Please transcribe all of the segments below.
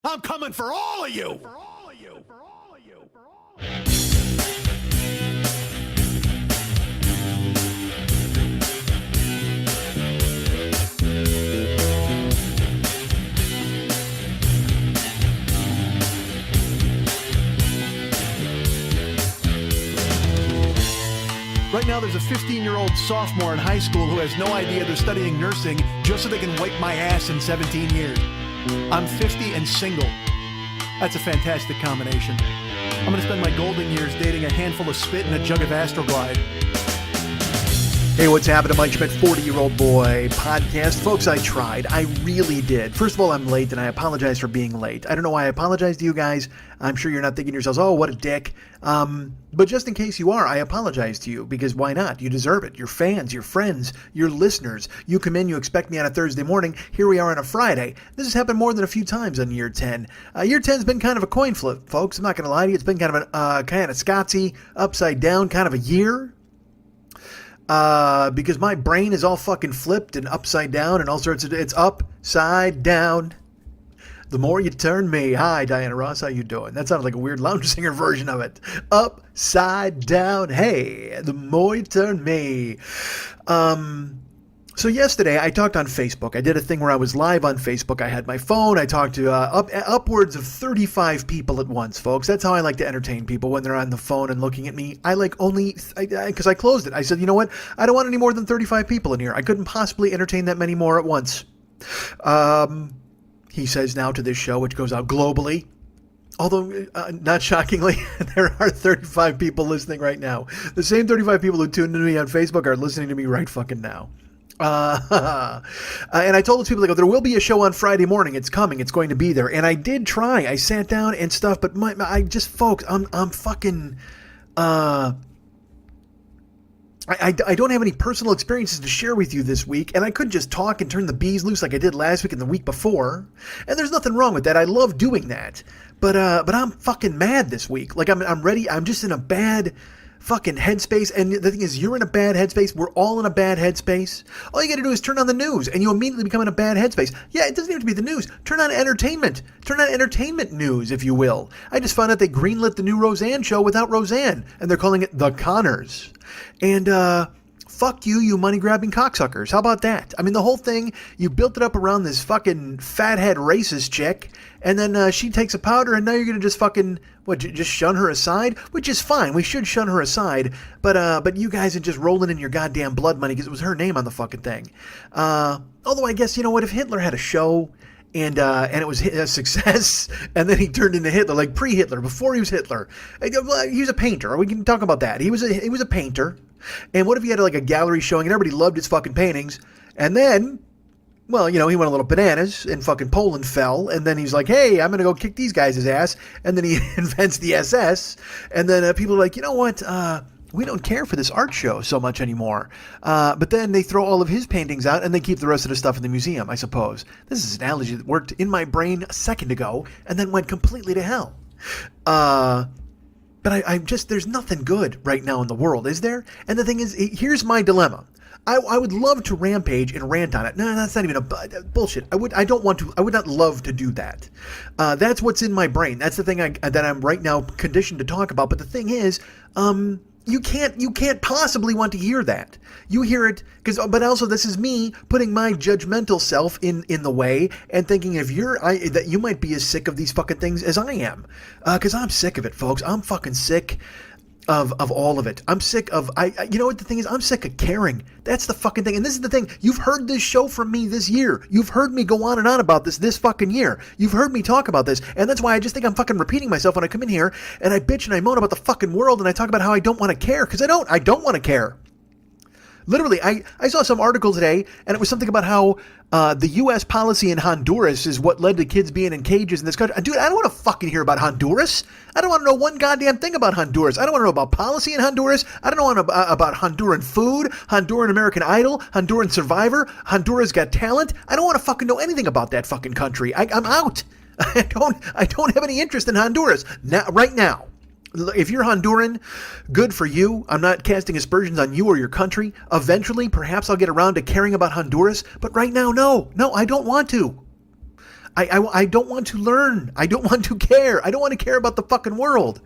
I'm coming for all of you. Right now, there's a 15-year-old sophomore in high school who has no idea they're studying nursing just so they can wipe my ass in 17 years. I'm 50 and single. That's a fantastic combination. I'm going to spend my golden years dating a handful of spit and a jug of Astroglide. Hey, what's happening, Mike Schmidt, 40-year-old boy podcast. Folks, I tried. I really did. First of all, I'm late, and I apologize for being late. I don't know why I apologize to you guys. I'm sure you're not thinking to yourselves, oh, what a dick. But just in case you are, I apologize to you, because why not? You deserve it. Your fans, your friends, your listeners. You come in, you expect me on a Thursday morning. Here we are on a Friday. This has happened more than a few times on Year 10. Year 10's been kind of a coin flip, folks. I'm not going to lie to you. It's been kind of a kind of Scotsy, upside down kind of a year. Because my brain is all fucking flipped and upside down and all sorts of, it's upside down. The more you turn me. Hi, Diana Ross, how you doing? That sounded like a weird lounge singer version of it. Upside down. Hey, the more you turn me. So yesterday I talked on Facebook. I did a thing where I was live on Facebook. I had my phone. I talked to upwards of 35 people at once, folks. That's how I like to entertain people when they're on the phone and looking at me. I like only, because I closed it. I said, you know what? I don't want any more than 35 people in here. I couldn't possibly entertain that many more at once. He says now to this show, which goes out globally. Although, not shockingly, there are 35 people listening right now. The same 35 people who tuned into me on Facebook are listening to me right fucking now. And I told those people, I go, there will be a show on Friday morning. It's coming. It's going to be there. And I did try. I sat down and stuff, but I just, folks, I'm fucking, I don't have any personal experiences to share with you this week, and I couldn't just talk and turn the bees loose like I did last week and the week before. And there's nothing wrong with that. I love doing that. But I'm fucking mad this week. Like I'm ready. I'm just in a bad fucking headspace. And the thing is, you're in a bad headspace. We're all in a bad headspace. All you got to do is turn on the news and you immediately become in a bad headspace. Yeah, it doesn't have to be the news. Turn on entertainment. Turn on entertainment news, if you will. I just found out they greenlit the new Roseanne show without Roseanne, and they're calling it The Conners. And fuck you, you money-grabbing cocksuckers. How about that? I mean, the whole thing, you built it up around this fucking fathead racist chick, and then she takes a powder, and now you're going to just fucking, just shun her aside? Which is fine. We should shun her aside, but you guys are just rolling in your goddamn blood money because it was her name on the fucking thing. Although I guess, you know what, if Hitler had a show and it was a success, and then he turned into Hitler, like pre-Hitler, before he was Hitler. He was a painter. We can talk about that. He was a painter. And what if he had like a gallery showing and everybody loved his fucking paintings? And then, well, you know, he went a little bananas and fucking Poland fell. And then he's like, hey, I'm going to go kick these guys' ass. And then he invents the SS. And then people are like, you know what? We don't care for this art show so much anymore. But then they throw all of his paintings out and they keep the rest of the stuff in the museum, I suppose. This is an analogy that worked in my brain a second ago and then went completely to hell. But I'm just, there's nothing good right now in the world, is there? And the thing is, here's my dilemma. I would love to rampage and rant on it. No, that's not even a bullshit. I would not love to do that. That's what's in my brain. That's the thing that I'm right now conditioned to talk about. But the thing is, you can't possibly want to hear that. You hear it but also this is me putting my judgmental self in the way and thinking that you might be as sick of these fucking things as I am. Cause I'm sick of it, folks. I'm fucking sick of all of it. I'm sick of, you know what the thing is? I'm sick of caring. That's the fucking thing. And this is the thing. You've heard this show from me this year. You've heard me go on and on about this fucking year. You've heard me talk about this. And that's why I just think I'm fucking repeating myself when I come in here and I bitch and I moan about the fucking world and I talk about how I don't want to care. Cause I don't want to care. Literally, I saw some article today, and it was something about how the U.S. policy in Honduras is what led to kids being in cages in this country. Dude, I don't want to fucking hear about Honduras. I don't want to know one goddamn thing about Honduras. I don't want to know about policy in Honduras. I don't know about Honduran food, Honduran American Idol, Honduran Survivor, Honduras Got Talent. I don't want to fucking know anything about that fucking country. I'm out. I don't have any interest in Honduras right now. If you're Honduran, good for you. I'm not casting aspersions on you or your country. Eventually, perhaps I'll get around to caring about Honduras. But right now, no, I don't want to. I don't want to learn. I don't want to care. I don't want to care about the fucking world.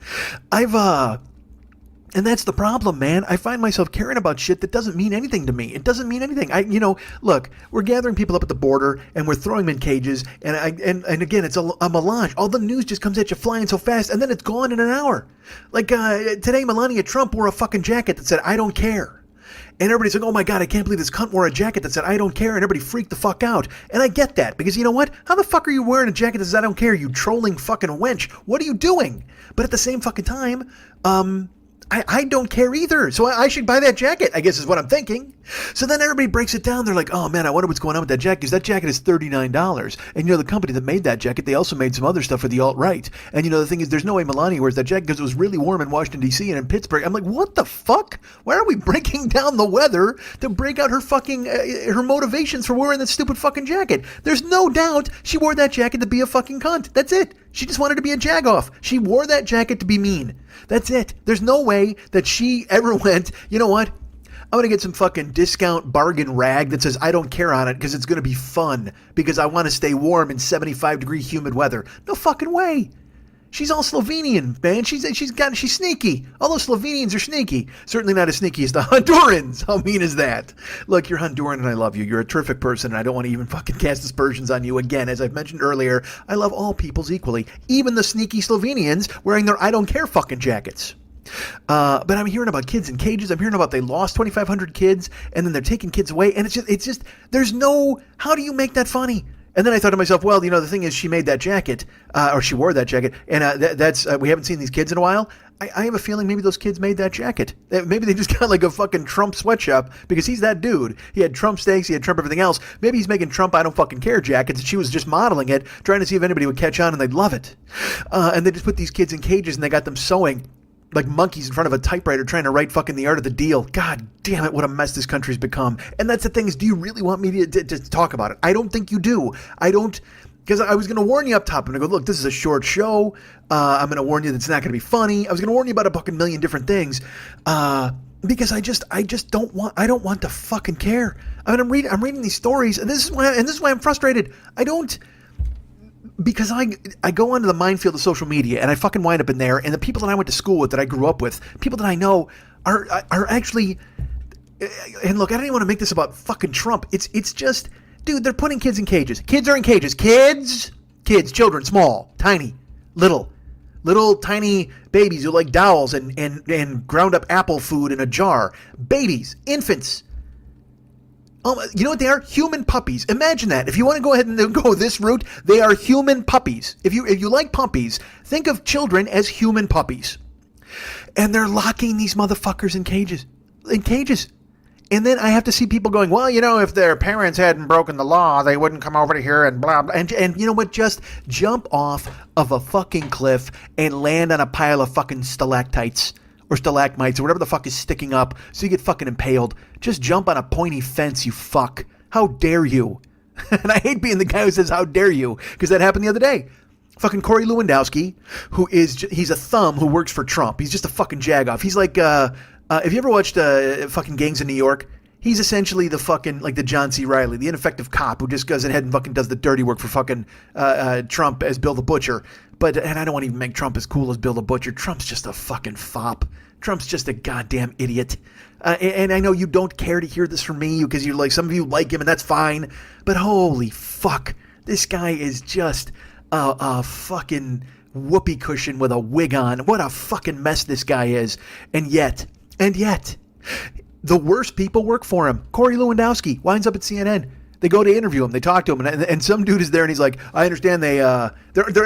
And that's the problem, man. I find myself caring about shit that doesn't mean anything to me. It doesn't mean anything. Look, we're gathering people up at the border and we're throwing them in cages. And again, it's a melange. All the news just comes at you flying so fast, and then it's gone in an hour. Like today, Melania Trump wore a fucking jacket that said, "I don't care." And everybody's like, "Oh my God, I can't believe this cunt wore a jacket that said, I don't care." And everybody freaked the fuck out. And I get that, because you know what? How the fuck are you wearing a jacket that says, "I don't care"? You trolling fucking wench. What are you doing? But at the same fucking time, I don't care either, so I should buy that jacket, I guess is what I'm thinking. So then everybody breaks it down. They're like, "Oh man, I wonder what's going on with that jacket, because that jacket is $39. And the company that made that jacket, they also made some other stuff for the alt-right. And the thing is, there's no way Melania wears that jacket because it was really warm in Washington, D.C. and in Pittsburgh. I'm like, what the fuck? Why are we breaking down the weather to break out her fucking, her motivations for wearing that stupid fucking jacket? There's no doubt she wore that jacket to be a fucking cunt. That's it. She just wanted to be a jagoff. She wore that jacket to be mean. That's it. There's no way that she ever went, "You know what? I'm going to get some fucking discount bargain rag that says I don't care on it because it's going to be fun because I want to stay warm in 75-degree humid weather." No fucking way. She's all Slovenian, man. She's sneaky. All those Slovenians are sneaky. Certainly not as sneaky as the Hondurans. How mean is that? Look, you're Honduran and I love you. You're a terrific person and I don't want to even fucking cast aspersions on you. Again, as I've mentioned earlier, I love all peoples equally. Even the sneaky Slovenians wearing their I don't care fucking jackets. But I'm hearing about kids in cages. I'm hearing about they lost 2,500 kids and then they're taking kids away. And it's just, there's no, how do you make that funny? And then I thought to myself, well, the thing is she made that jacket, or she wore that jacket, and that's we haven't seen these kids in a while. I have a feeling maybe those kids made that jacket. Maybe they just got like a fucking Trump sweatshop because he's that dude. He had Trump steaks, he had Trump everything else. Maybe he's making Trump I don't fucking care jackets, and she was just modeling it, trying to see if anybody would catch on and they'd love it. And they just put these kids in cages and they got them sewing like monkeys in front of a typewriter trying to write fucking The Art of the Deal. God damn it, what a mess this country's become. And that's the thing is, do you really want me to talk about it? I don't think you do. I don't, because I was going to warn you up top. I'm going to go, look, this is a short show. I'm going to warn you that it's not going to be funny. I was going to warn you about a fucking million different things. Because I just don't want to fucking care. I mean, I'm reading these stories, and this is why I'm frustrated. Because I go onto the minefield of social media and I fucking wind up in there, and the people that I went to school with, that I grew up with, people that I know are actually, and look, I don't even want to make this about fucking Trump. It's just, dude, they're putting kids in cages. Kids are in cages. Kids, children, small, tiny, little tiny babies who like dolls and ground up apple food in a jar. Babies, infants. You know what they are? Human puppies. Imagine that. If you want to go ahead and go this route, they are human puppies. If you like puppies, think of children as human puppies. And they're locking these motherfuckers in cages. And then I have to see people going, well, if their parents hadn't broken the law, they wouldn't come over to here and blah, blah. And you know what? Just jump off of a fucking cliff and land on a pile of fucking stalactites or stalagmites or whatever the fuck is sticking up so you get fucking impaled. Just jump on a pointy fence, you fuck. How dare you? And I hate being the guy who says, how dare you? Because that happened the other day. Fucking Corey Lewandowski, he's a thumb who works for Trump. He's just a fucking jagoff. He's like, have you ever watched fucking Gangs in New York? He's essentially the fucking, like the John C. Reilly, the ineffective cop who just goes ahead and fucking does the dirty work for fucking Trump as Bill the Butcher. And I don't want to even make Trump as cool as Bill the Butcher. Trump's just a fucking fop. Trump's just a goddamn idiot. And I know you don't care to hear this from me because you're like, some of you like him and that's fine. But holy fuck, this guy is just a fucking whoopee cushion with a wig on. What a fucking mess this guy is. And yet, the worst people work for him. Corey Lewandowski winds up at CNN. They go to interview him. They talk to him, and some dude is there, and he's like, "I understand they're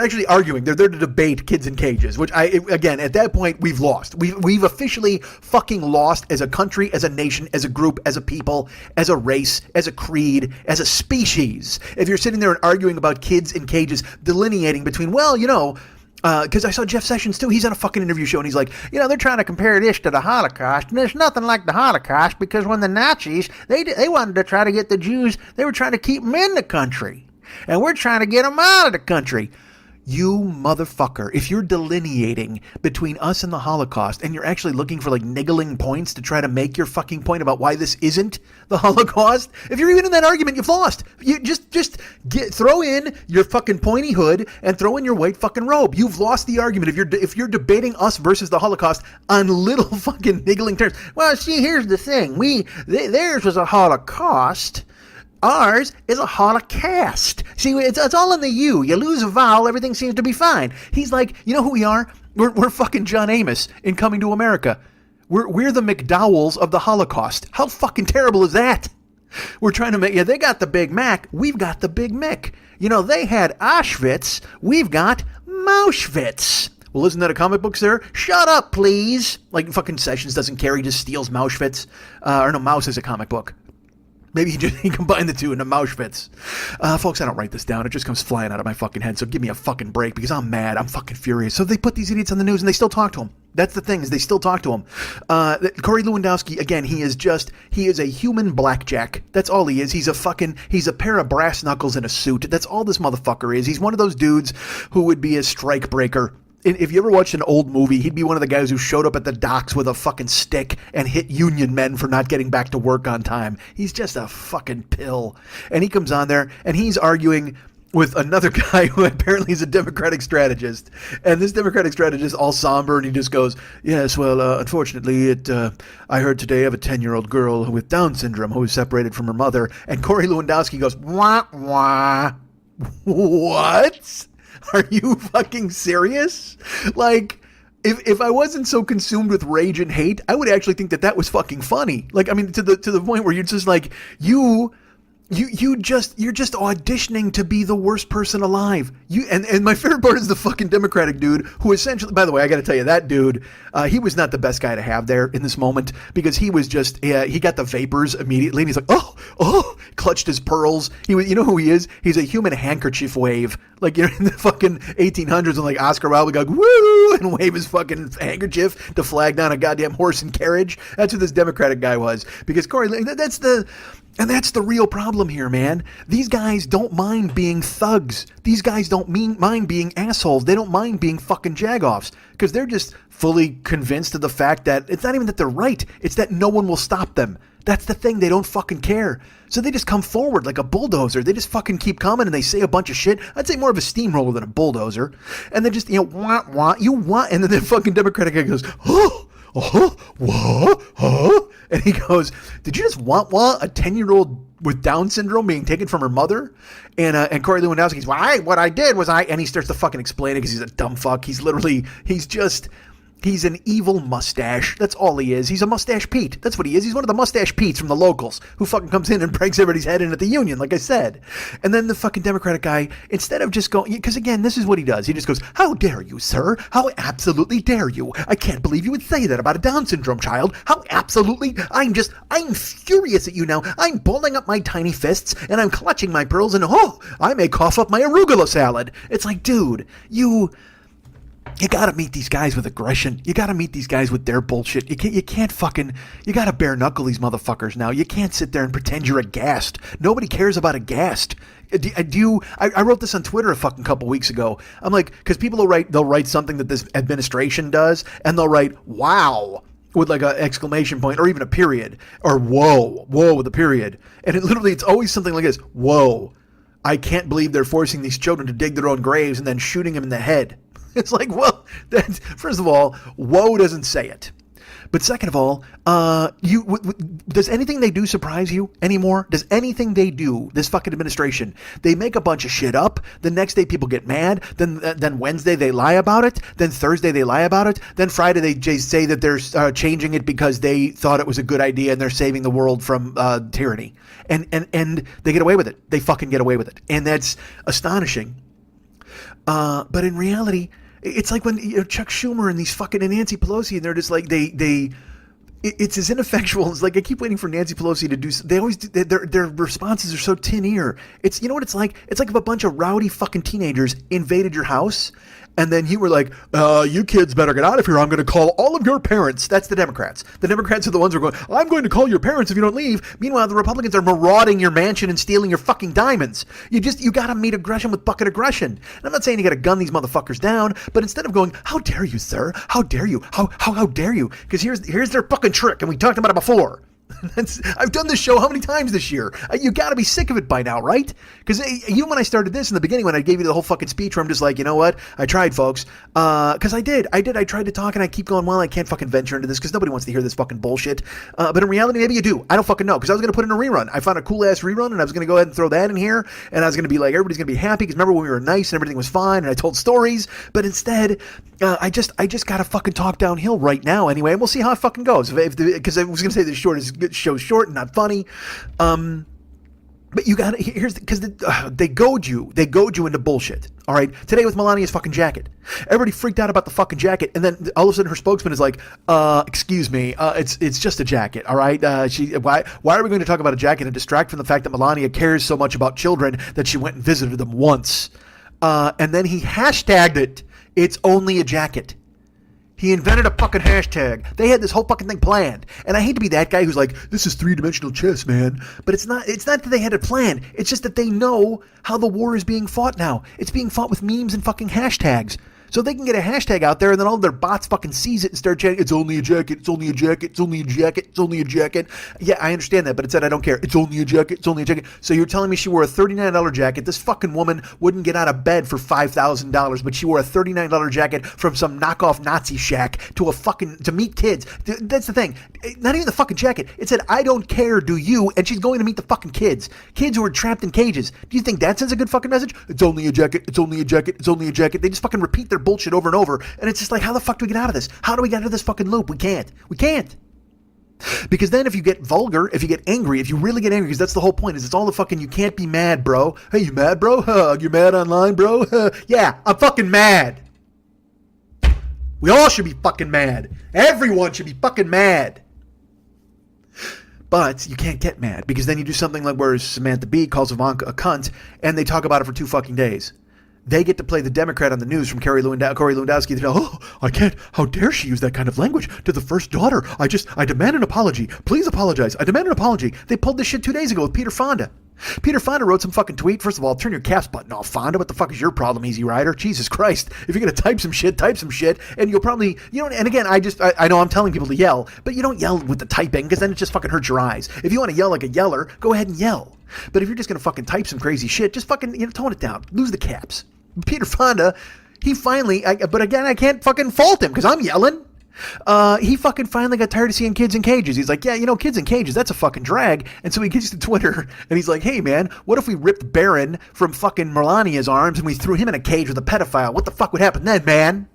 actually arguing. They're there to debate kids in cages." Which again, at that point, we've lost. We've officially fucking lost as a country, as a nation, as a group, as a people, as a race, as a creed, as a species. If you're sitting there and arguing about kids in cages, delineating between, because I saw Jeff Sessions too. He's on a fucking interview show and he's like, they're trying to compare this to the Holocaust, and there's nothing like the Holocaust because when the Nazis, they wanted to try to get the Jews, they were trying to keep them in the country, and we're trying to get them out of the country. You motherfucker. If you're delineating between us and the Holocaust and you're actually looking for like niggling points to try to make your fucking point about why this isn't the Holocaust, if you're even in that argument, you've lost. You just throw in your fucking pointy hood and throw in your white fucking robe. You've lost the argument if you're debating us versus the Holocaust on little fucking niggling terms. Well, see, here's the thing. Theirs was a Holocaust. Ours is a holocaust. See, it's all in the U. You lose a vowel, everything seems to be fine. He's like, you know who we are? We're fucking John Amos in Coming to America. We're the McDowells of the Holocaust. How fucking terrible is that? We're trying to make, yeah, they got the Big Mac. We've got the Big Mick. You know, they had Auschwitz. We've got Mauschwitz. Well, isn't that a comic book, sir? Shut up, please. Like fucking Sessions doesn't care. He just steals Mauschwitz. Or no, Mouse is a comic book. Maybe he combined the two into Mauschwitz. Folks, I don't write this down. It just comes flying out of my fucking head. So give me a fucking break because I'm mad. I'm fucking furious. So they put these idiots on the news and they still talk to him. That's the thing, is they still talk to him. Corey Lewandowski, again, he is a human blackjack. That's all he is. He's a pair of brass knuckles in a suit. That's all this motherfucker is. He's one of those dudes who would be a strike breaker. If you ever watched an old movie, he'd be one of the guys who showed up at the docks with a fucking stick and hit union men for not getting back to work on time. He's just a fucking pill. And he comes on there and he's arguing with another guy who apparently is a Democratic strategist. And this Democratic strategist all somber and he just goes, yes, well, unfortunately, I heard today of a 10-year-old girl with Down syndrome who was separated from her mother. And Corey Lewandowski goes, wah, wah. What? Are you fucking serious? Like, if I wasn't so consumed with rage and hate, I would actually think that was fucking funny. Like, I mean, to the point where you're just like, you're just auditioning to be the worst person alive. And my favorite part is the fucking Democratic dude who essentially, by the way, I got to tell you, that dude, he was not the best guy to have there in this moment because he was just, he got the vapors immediately and he's like, oh, clutched his pearls. You know who he is? He's a human handkerchief wave. Like, you're in the fucking 1800s and like Oscar Wilde would go, woo, and wave his fucking handkerchief to flag down a goddamn horse and carriage. That's who this Democratic guy was. Because Corey, that's the real problem here, man. These guys don't mind being thugs. These guys don't mind being assholes. They don't mind being fucking jagoffs because they're just fully convinced of the fact that it's not even that they're right. It's that no one will stop them. That's the thing. They don't fucking care. So they just come forward like a bulldozer. They just fucking keep coming and they say a bunch of shit. I'd say more of a steamroller than a bulldozer. And then just, wah, you want. And then the fucking Democratic guy goes, and he goes, did you just want a 10-year-old with Down syndrome being taken from her mother? And Corey Lewandowski's, what I did was and he starts to fucking explain it because he's a dumb fuck. He's an evil mustache. That's all he is. He's a mustache Pete. That's what he is. He's one of the mustache Petes from the locals who fucking comes in and breaks everybody's head in at the union, like I said. And then the fucking Democratic guy, instead of just going, because again, this is what he does. He just goes, how dare you, sir? How absolutely dare you? I can't believe you would say that about a Down syndrome child. How absolutely, I'm furious at you now. I'm balling up my tiny fists and I'm clutching my pearls and I may cough up my arugula salad. It's like, dude, you gotta meet these guys with aggression. You gotta meet these guys with their bullshit. You gotta bare knuckle these motherfuckers now. You can't sit there and pretend you're aghast. Nobody cares about aghast. I wrote this on Twitter a fucking couple weeks ago. I'm like, because people they'll write something that this administration does, and they'll write, wow, with like an exclamation point or even a period, or whoa with a period. And it's always something like this, whoa, I can't believe they're forcing these children to dig their own graves and then shooting them in the head. It's like, well, first of all, whoa doesn't say it. But second of all, does anything they do surprise you anymore? Does anything they do, this fucking administration, they make a bunch of shit up. The next day people get mad. Then Wednesday they lie about it. Then Thursday they lie about it. Then Friday they say that they're changing it because they thought it was a good idea and they're saving the world from tyranny. And they get away with it. They fucking get away with it. And that's astonishing. But in reality, it's like when Chuck Schumer and Nancy Pelosi, and they're just like it's as ineffectual as like I keep waiting for Nancy Pelosi to do. They always do, their responses are so tin ear. It's what it's like. It's like if a bunch of rowdy fucking teenagers invaded your house, And then you were like, you kids better get out of here. I'm going to call all of your parents. That's the Democrats. The Democrats are the ones who are going, I'm going to call your parents if you don't leave. Meanwhile, the Republicans are marauding your mansion and stealing your fucking diamonds. You got to meet aggression with bucket aggression. And I'm not saying you got to gun these motherfuckers down, but instead of going, how dare you, sir? How dare you? How dare you? Because here's their fucking trick, and we talked about it before. I've done this show how many times this year? You got to be sick of it by now, right? Because even when I started this in the beginning, when I gave you the whole fucking speech where I'm just like, you know what? I tried, folks. Because I did. I tried to talk, and I keep going, well, I can't fucking venture into this because nobody wants to hear this fucking bullshit. But in reality, maybe you do. I don't fucking know. Because I was going to put in a rerun. I found a cool-ass rerun, and I was going to go ahead and throw that in here. And I was going to be like, everybody's going to be happy. Because remember when we were nice and everything was fine, and I told stories. But instead, I just got to fucking talk downhill right now anyway. And we'll see how it fucking goes. Because I was going to say the show's short and not funny. But you got to, because they goad you into bullshit. All right. Today with Melania's fucking jacket. Everybody freaked out about the fucking jacket. And then all of a sudden her spokesman is like, excuse me, it's just a jacket. All right. Why are we going to talk about a jacket and distract from the fact that Melania cares so much about children that she went and visited them once? And then he hashtagged it. It's only a jacket. He invented a fucking hashtag. They had this whole fucking thing planned. And I hate to be that guy who's like, this is three-dimensional chess, man. But it's not that they had it planned. It's just that they know how the war is being fought now. It's being fought with memes and fucking hashtags. So they can get a hashtag out there and then all their bots fucking sees it and start chanting, it's only a jacket, it's only a jacket, it's only a jacket, it's only a jacket. Yeah, I understand that, but it said I don't care. It's only a jacket, it's only a jacket. So you're telling me she wore a $39 jacket. This fucking woman wouldn't get out of bed for $5,000, but she wore a $39 jacket from some knockoff Nazi shack to meet kids. That's the thing. Not even the fucking jacket. It said, I don't care, do you? And she's going to meet the fucking kids. Kids who are trapped in cages. Do you think that sends a good fucking message? It's only a jacket, it's only a jacket, it's only a jacket. They just fucking repeat their bullshit over and over, and it's just like, how the fuck do we get out of this? How do we get out of this fucking loop? We can't. Because then if you get vulgar, if you get angry, if you really get angry, because that's the whole point, is it's all the fucking, you can't be mad, bro. Hey, you mad, bro? You're mad online, bro? Yeah, I'm fucking mad. We all should be fucking mad. Everyone should be fucking mad. But you can't get mad, because then you do something like where Samantha Bee calls Ivanka a cunt, and they talk about it for 2 fucking days. They get to play the Democrat on the news from Corey Lewandowski. They go, oh, I can't. How dare she use that kind of language to the first daughter? I demand an apology. Please apologize. I demand an apology. They pulled this shit 2 days ago with Peter Fonda. Peter Fonda wrote some fucking tweet. First of all, turn your caps button off, Fonda. What the fuck is your problem, Easy Rider? Jesus Christ. If you're going to type some shit, and you'll probably, and again, I know I'm telling people to yell, but you don't yell with the typing, because then it just fucking hurts your eyes. If you want to yell like a yeller, go ahead and yell. But if you're just going to fucking type some crazy shit, just fucking, tone it down. Lose the caps. Peter Fonda, he finally, but again, I can't fucking fault him because I'm yelling. He fucking finally got tired of seeing kids in cages. He's like, yeah, kids in cages, that's a fucking drag. And so he gets to Twitter and he's like, hey man, what if we ripped Barron from fucking Melania's arms and we threw him in a cage with a pedophile? What the fuck would happen then, man?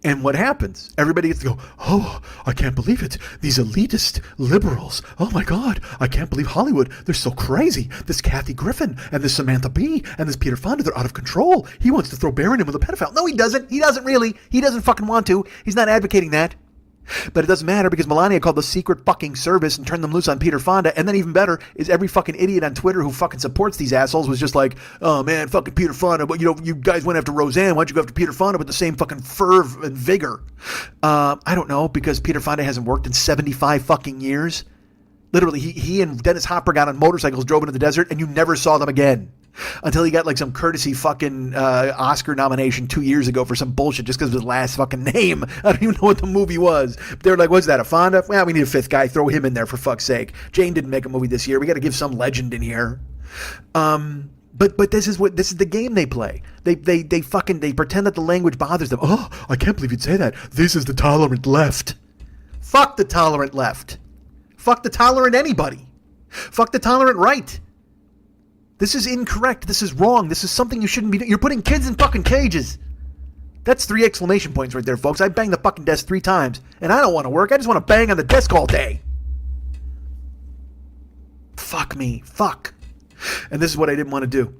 And what happens? Everybody gets to go, oh, I can't believe it. These elitist liberals. Oh my God, I can't believe Hollywood. They're so crazy. This Kathy Griffin and this Samantha Bee and this Peter Fonda, they're out of control. He wants to throw Barron in with a pedophile. No, he doesn't. He doesn't really. He doesn't fucking want to. He's not advocating that. But it doesn't matter because Melania called the Secret fucking Service and turned them loose on Peter Fonda. And then even better is every fucking idiot on Twitter who fucking supports these assholes was just like, oh man, fucking Peter Fonda. But you guys went after Roseanne. Why'd you go after Peter Fonda with the same fucking fervor and vigor? I don't know, because Peter Fonda hasn't worked in 75 fucking years. Literally, he and Dennis Hopper got on motorcycles, drove into the desert, and you never saw them again. Until he got like some courtesy fucking Oscar nomination 2 years ago for some bullshit just because of his last fucking name. I don't even know what the movie was. But they were like, what's that, a Fonda? Well, we need a fifth guy. Throw him in there for fuck's sake. Jane didn't make a movie this year. We got to give some legend in here. But this is the game they play. They pretend that the language bothers them. Oh, I can't believe you'd say that. This is the tolerant left. Fuck the tolerant left. Fuck the tolerant anybody. Fuck the tolerant right. This is incorrect. This is wrong. This is something you shouldn't be doing. You're putting kids in fucking cages. That's 3 exclamation points right there, folks. I banged the fucking desk 3 times, and I don't want to work. I just want to bang on the desk all day. Fuck me. Fuck. And this is what I didn't want to do.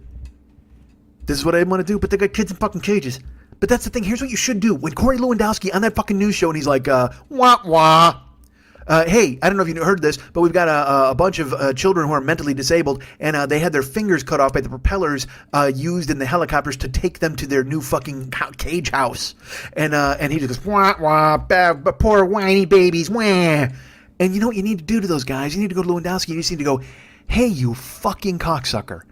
But they got kids in fucking cages. But that's the thing. Here's what you should do. When Corey Lewandowski on that fucking news show, and he's like, wah, wah. Hey, I don't know if you heard this, but we've got a bunch of children who are mentally disabled, and they had their fingers cut off by the propellers used in the helicopters to take them to their new fucking cage house. And he just goes, wah, wah, poor whiny babies, wah. And you know what you need to do to those guys? You need to go to Lewandowski, you just need to go, hey, you fucking cocksucker.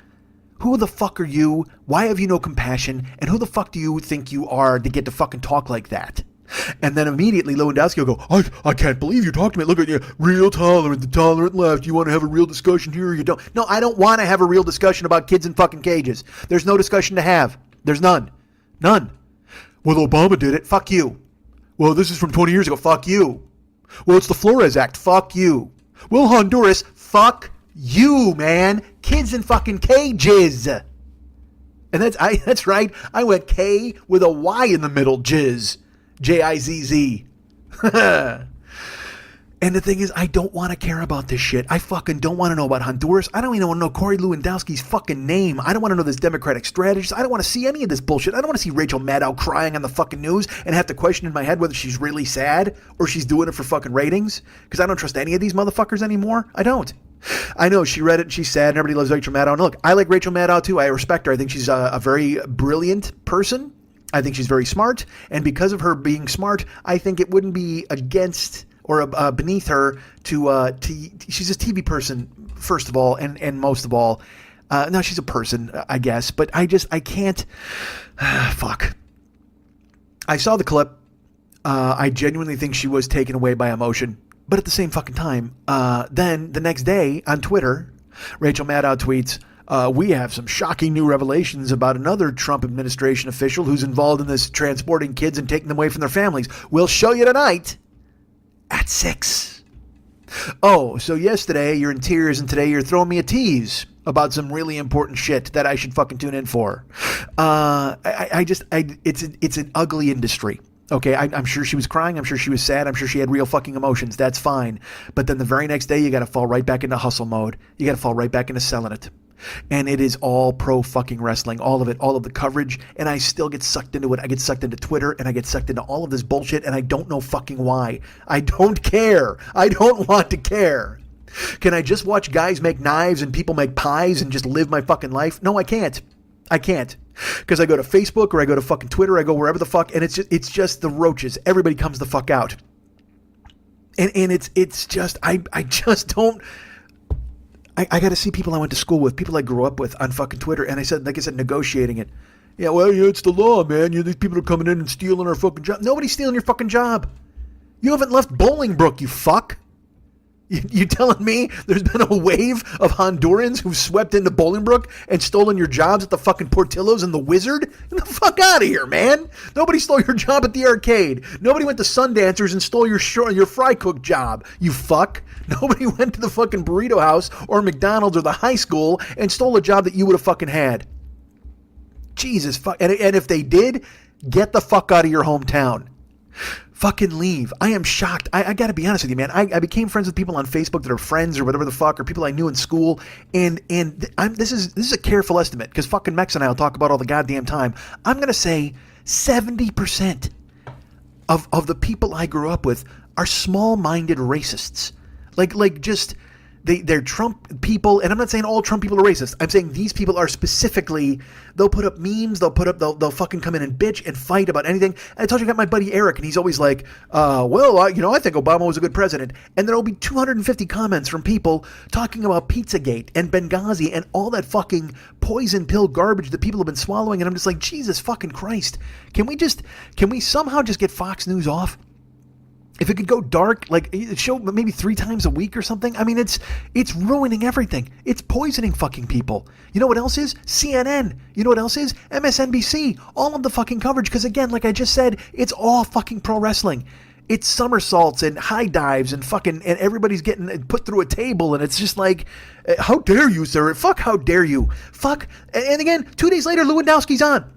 Who the fuck are you? Why have you no compassion? And who the fuck do you think you are to get to fucking talk like that? And then immediately Lewandowski will go, I can't believe you talked to me. Look at you, real tolerant, the tolerant left. You want to have a real discussion here or you don't? No, I don't want to have a real discussion about kids in fucking cages. There's no discussion to have. There's none. None. Well, Obama did it. Fuck you. Well, this is from 20 years ago. Fuck you. Well, it's the Flores Act. Fuck you. Well, Honduras. Fuck you, man. Kids in fucking cages. And that's right. I went K with a Y in the middle. Jizz. Jizz. And the thing is, I don't want to care about this shit. I fucking don't want to know about Honduras. I don't even want to know Corey Lewandowski's fucking name. I don't want to know this Democratic strategist. I don't want to see any of this bullshit. I don't want to see Rachel Maddow crying on the fucking news and have to question in my head whether she's really sad or she's doing it for fucking ratings. Because I don't trust any of these motherfuckers anymore. I don't. I know she read it and she's sad and everybody loves Rachel Maddow. And look, I like Rachel Maddow too. I respect her. I think she's a very brilliant person. I think she's very smart. And because of her being smart, I think it wouldn't be against or beneath her to she's a TV person, first of all, and most of all. No, she's a person, I guess. But I can't. Fuck. I saw the clip. I genuinely think she was taken away by emotion. But at the same fucking time, then the next day on Twitter, Rachel Maddow tweets, we have some shocking new revelations about another Trump administration official who's involved in this transporting kids and taking them away from their families. We'll show you tonight at 6. Oh, so yesterday you're in tears and today you're throwing me a tease about some really important shit that I should fucking tune in for. It's an ugly industry. Okay, I'm sure she was crying. I'm sure she was sad. I'm sure she had real fucking emotions. That's fine. But then the very next day, you got to fall right back into hustle mode. You got to fall right back into selling it. And it is all pro fucking wrestling. All of it, all of the coverage. And I still get sucked into it. I get sucked into Twitter and I get sucked into all of this bullshit. And I don't know fucking why. I don't care. I don't want to care. Can I just watch guys make knives and people make pies and just live my fucking life? No, I can't. I can't. Because I go to Facebook or I go to fucking Twitter, I go wherever the fuck, and it's just the roaches. Everybody comes the fuck out. And it's just, I just don't, I got to see people I went to school with, people I grew up with on fucking Twitter, and I said, negotiating it. Yeah, well, yeah, it's the law, man. These people are coming in and stealing our fucking job. Nobody's stealing your fucking job. You haven't left Bolingbrook, you fuck. You telling me there's been a wave of Hondurans who've swept into Bolingbrook and stolen your jobs at the fucking Portillo's and the Wizard? Get the fuck out of here, man. Nobody stole your job at the arcade. Nobody went to Sundancers and stole your fry cook job, you fuck. Nobody went to the fucking burrito house or McDonald's or the high school and stole a job that you would have fucking had. Jesus fuck. And if they did, get the fuck out of your hometown. Fucking leave. I am shocked. I got to be honest with you, man. I became friends with people on Facebook that are friends or whatever the fuck, or people I knew in school. And this is a careful estimate because fucking Mex and I will talk about all the goddamn time. I'm going to say 70% of the people I grew up with are small-minded racists. Like just... They're Trump people, and I'm not saying all Trump people are racist. I'm saying these people are specifically, they'll put up memes, they'll fucking come in and bitch and fight about anything. And I told you I got my buddy Eric, and he's always like, I think Obama was a good president. And there'll be 250 comments from people talking about Pizzagate and Benghazi and all that fucking poison pill garbage that people have been swallowing. And I'm just like, Jesus fucking Christ. Can we somehow just get Fox News off? If it could go dark, like show maybe 3 times a week or something. I mean, it's ruining everything. It's poisoning fucking people. You know what else is? CNN. You know what else is? MSNBC. All of the fucking coverage. Because again, like I just said, it's all fucking pro wrestling. It's somersaults and high dives and fucking, and everybody's getting put through a table. And it's just like, how dare you, sir? Fuck, how dare you? Fuck. And again, 2 days later, Lewandowski's on.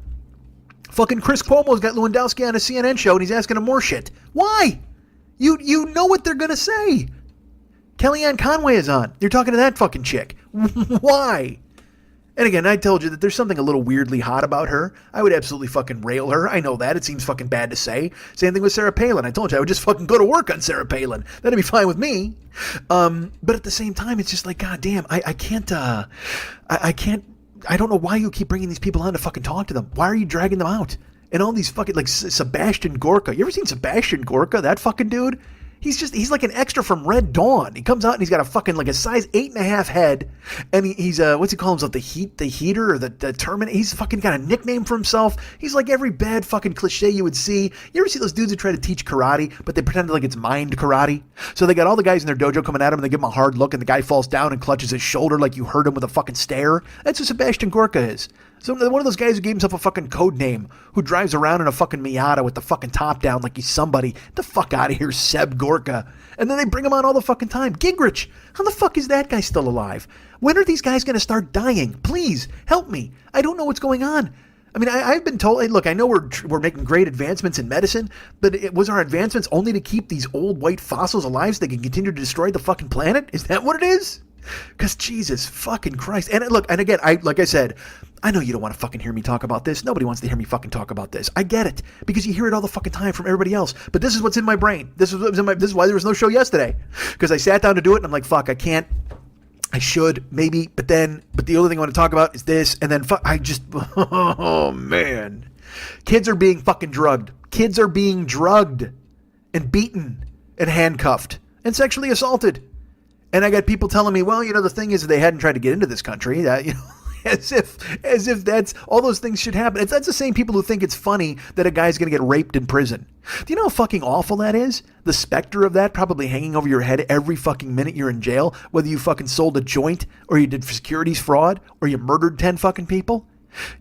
Fucking Chris Cuomo's got Lewandowski on a CNN show and he's asking him more shit. Why? You know what they're going to say. Kellyanne Conway is on. You're talking to that fucking chick. Why? And again, I told you that there's something a little weirdly hot about her. I would absolutely fucking rail her. I know that. It seems fucking bad to say. Same thing with Sarah Palin. I told you I would just fucking go to work on Sarah Palin. That'd be fine with me. But at the same time, it's just like, God damn, I can't, I can't, I don't know why you keep bringing these people on to fucking talk to them. Why are you dragging them out? And all these fucking, like, Sebastian Gorka. You ever seen Sebastian Gorka? That fucking dude? He's like an extra from Red Dawn. He comes out and he's got a fucking, like, a size 8.5 head. And he's, what's he call himself? The Heater or the Terminator? He's fucking got a nickname for himself. He's like every bad fucking cliche you would see. You ever see those dudes who try to teach karate, but they pretend like it's mind karate? So they got all the guys in their dojo coming at him and they give him a hard look and the guy falls down and clutches his shoulder like you hurt him with a fucking stare. That's who Sebastian Gorka is. So one of those guys who gave himself a fucking code name, who drives around in a fucking Miata with the fucking top down like he's somebody. Get the fuck out of here, Seb Gorka. And then they bring him on all the fucking time. Gingrich, how the fuck is that guy still alive? When are these guys going to start dying? Please, help me. I don't know what's going on. I mean, I've been told, hey, look, I know we're making great advancements in medicine, but was our advancements only to keep these old white fossils alive so they can continue to destroy the fucking planet? Is that what it is? Because Jesus fucking Christ. And look, and again, like I said, I know you don't want to fucking hear me talk about this. Nobody wants to hear me fucking talk about this. I get it, because you hear it all the fucking time from everybody else. But this is what's in my brain. This is why there was no show yesterday. Because I sat down to do it and I'm like, fuck, I can't. I should, maybe, but the only thing I want to talk about is this, and then oh man. Kids are being fucking drugged. Kids are being drugged and beaten and handcuffed and sexually assaulted. And I got people telling me, well, the thing is, they hadn't tried to get into this country, as if that's all those things should happen. That's the same people who think it's funny that a guy's going to get raped in prison. Do you know how fucking awful that is? The specter of that probably hanging over your head every fucking minute you're in jail, whether you fucking sold a joint or you did securities fraud or you murdered 10 fucking people.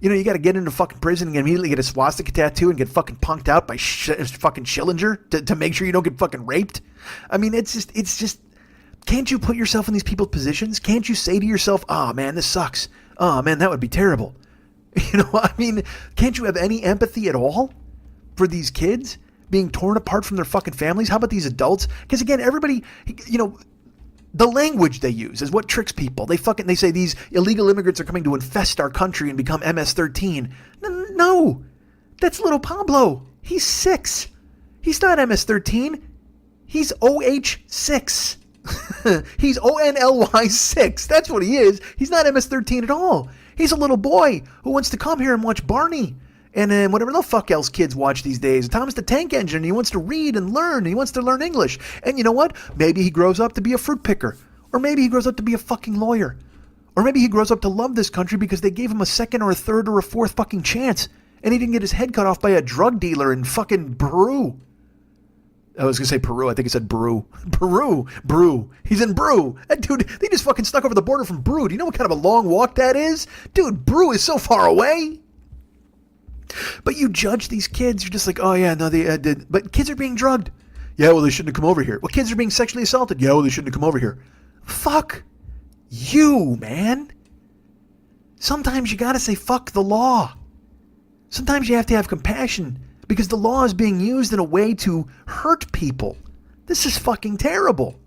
You got to get into fucking prison and immediately get a swastika tattoo and get fucking punked out by fucking Schillinger to make sure you don't get fucking raped. I mean, it's just, can't you put yourself in these people's positions? Can't you say to yourself, oh man, this sucks. Oh man, that would be terrible. I mean, can't you have any empathy at all for these kids being torn apart from their fucking families? How about these adults? Because again, everybody, the language they use is what tricks people. They say these illegal immigrants are coming to infest our country and become MS-13. No, that's little Pablo. He's 6. He's not MS-13. He's OH6. He's ONLY 6. That's what he is. He's not MS-13 at all. He's a little boy who wants to come here and watch Barney and whatever the fuck else kids watch these days. Thomas the Tank Engine. And he wants to read and learn. And he wants to learn English. And you know what? Maybe he grows up to be a fruit picker. Or maybe he grows up to be a fucking lawyer. Or maybe he grows up to love this country because they gave him a second or a third or a fourth fucking chance. And he didn't get his head cut off by a drug dealer in fucking Peru. I was going to say Peru. I think it said Brew. Brew. He's in Brew. That dude, they just fucking stuck over the border from Brew. Do you know what kind of a long walk that is? Dude, Brew is so far away. But you judge these kids. You're just like, oh yeah, no, they did. But kids are being drugged. Yeah, well, they shouldn't have come over here. Well, kids are being sexually assaulted. Yeah, well, they shouldn't have come over here. Fuck you, man. Sometimes you got to say fuck the law. Sometimes you have to have compassion. Because the law is being used in a way to hurt people. This is fucking terrible.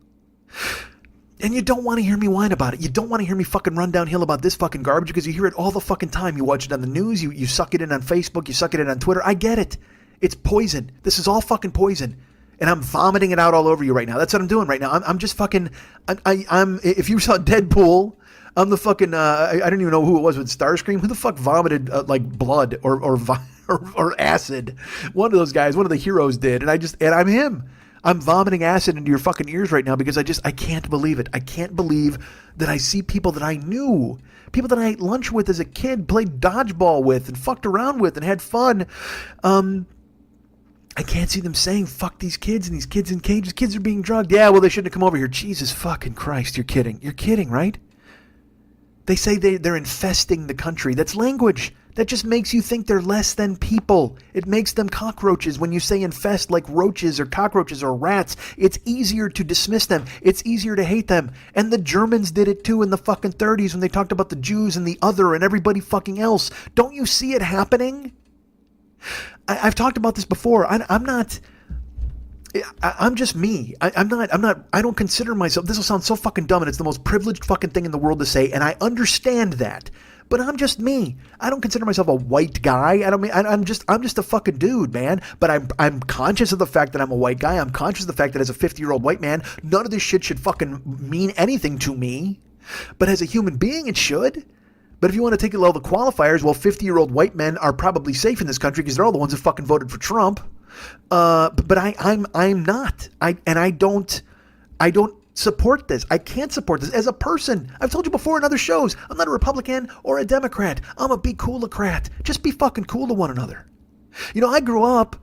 And you don't want to hear me whine about it. You don't want to hear me fucking run downhill about this fucking garbage because you hear it all the fucking time. You watch it on the news. You suck it in on Facebook. You suck it in on Twitter. I get it. It's poison. This is all fucking poison. And I'm vomiting it out all over you right now. That's what I'm doing right now. I'm just fucking... I'm if you saw Deadpool... I'm the fucking... I don't even know who it was with Starscream. Who the fuck vomited like blood or acid? One of those guys, one of the heroes did. And I'm him. I'm vomiting acid into your fucking ears right now because I can't believe it. I can't believe that I see people that I knew, people that I ate lunch with as a kid, played dodgeball with and fucked around with and had fun. I can't see them saying, fuck these kids and these kids in cages. Kids are being drugged. Yeah, well, they shouldn't have come over here. Jesus fucking Christ, you're kidding. You're kidding, right? They say they're infesting the country. That's language. That just makes you think they're less than people. It makes them cockroaches. When you say infest like roaches or cockroaches or rats, it's easier to dismiss them. It's easier to hate them. And the Germans did it too in the fucking 30s when they talked about the Jews and the other and everybody fucking else. Don't you see it happening? I've talked about this before. I'm just me. I don't consider myself, this will sound so fucking dumb and it's the most privileged fucking thing in the world to say, and I understand that. But I'm just me. I don't consider myself a white guy. I'm just a fucking dude, man. But I'm conscious of the fact that I'm a white guy. I'm conscious of the fact that as a 50-year-old white man, none of this shit should fucking mean anything to me. But as a human being, it should. But if you want to take all the qualifiers, well, 50-year-old white men are probably safe in this country because they're all the ones who fucking voted for Trump. But I'm not. I don't support this. I can't support this as a person. I've told you before in other shows, I'm not a Republican or a Democrat. I'm a be cool-ocrat. Just be fucking cool to one another. You know, I grew up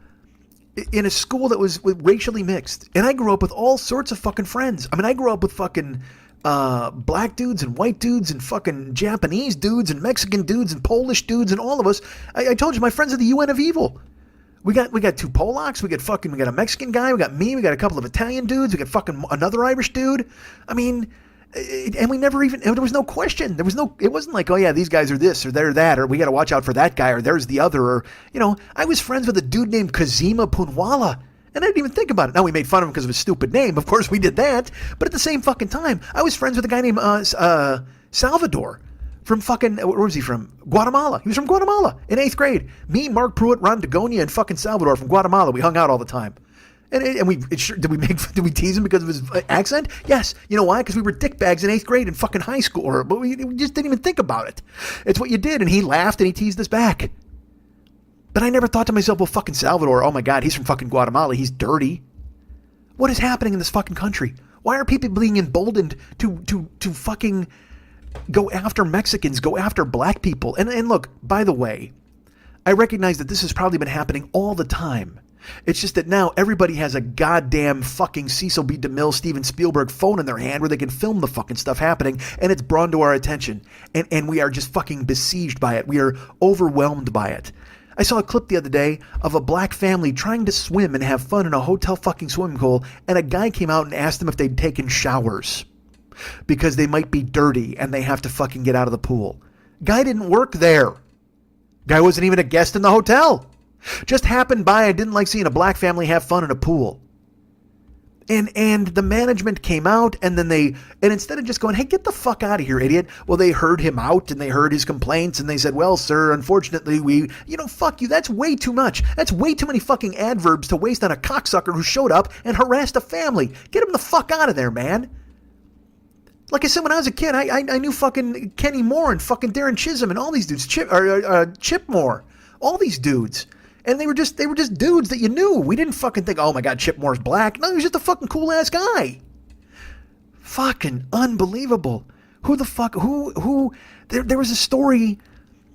in a school that was racially mixed, and I grew up with all sorts of fucking friends. I mean, I grew up with fucking black dudes and white dudes and fucking Japanese dudes and Mexican dudes and Polish dudes and all of us. I told you, my friends are the UN of evil. We got two Polacks, we got a Mexican guy, we got me, we got a couple of Italian dudes, we got fucking another Irish dude. I mean, and we never even, there was no question. It wasn't like, oh yeah, these guys are this or they're that, or we got to watch out for that guy or there's the other, or, you know, I was friends with a dude named Kazima Punwala. And I didn't even think about it. Now, we made fun of him because of his stupid name. Of course, we did that. But at the same fucking time, I was friends with a guy named Salvador from fucking, where was he from? Guatemala. He was from Guatemala in 8th grade. Me, Mark Pruitt, Ron Dagonia, and fucking Salvador from Guatemala. We hung out all the time. And did we tease him because of his accent? Yes. You know why? Because we were dickbags in 8th grade in fucking high school. But we just didn't even think about it. It's what you did. And he laughed and he teased us back. But I never thought to myself, well, fucking Salvador, oh my God, he's from fucking Guatemala. He's dirty. What is happening in this fucking country? Why are people being emboldened to fucking go after Mexicans, go after black people? And look, by the way, I recognize that this has probably been happening all the time. It's just that now everybody has a goddamn fucking Cecil B. DeMille, Steven Spielberg phone in their hand where they can film the fucking stuff happening, and it's brought to our attention. And we are just fucking besieged by it. We are overwhelmed by it. I saw a clip the other day of a black family trying to swim and have fun in a hotel fucking swimming pool, and a guy came out and asked them if they'd taken showers because they might be dirty and they have to fucking get out of the pool. Guy didn't work there. Guy wasn't even a guest in the hotel. Just happened by. I didn't like seeing a black family have fun in a pool. And the management came out, and then instead of just going, hey, get the fuck out of here, idiot. Well, they heard him out and they heard his complaints and they said, well, sir, unfortunately, fuck you. That's way too much. That's way too many fucking adverbs to waste on a cocksucker who showed up and harassed a family. Get him the fuck out of there, man. Like I said, when I was a kid, I knew fucking Kenny Moore and fucking Darren Chisholm and all these dudes, Chip Moore, all these dudes. And they were just dudes that you knew. We didn't fucking think, oh my God, Chip Moore's black. No, he was just a fucking cool ass guy. Fucking unbelievable. Who the fuck, there was a story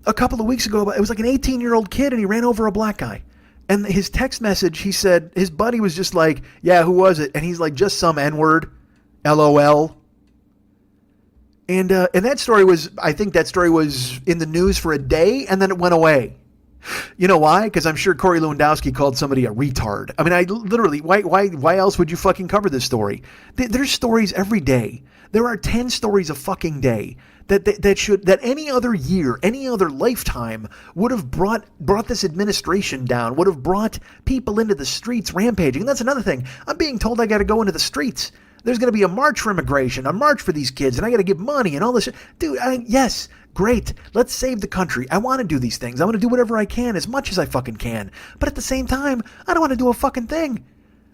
a couple of weeks ago about, it was like an 18-year-old kid and he ran over a black guy. And his text message, he said, his buddy was just like, yeah, who was it? And he's like, just some N-word, LOL. And that story was, I think that story was in the news for a day and then it went away. You know why? Because I'm sure Corey Lewandowski called somebody a retard. I mean, I literally, why else would you fucking cover this story? There's stories every day. There are 10 stories a fucking day that any other year, any other lifetime would have brought this administration down, would have brought people into the streets rampaging. And that's another thing. I'm being told I got to go into the streets. There's going to be a march for immigration, a march for these kids, and I got to give money and all this shit. Dude, yes, great. Let's save the country. I want to do these things. I want to do whatever I can, as much as I fucking can. But at the same time, I don't want to do a fucking thing.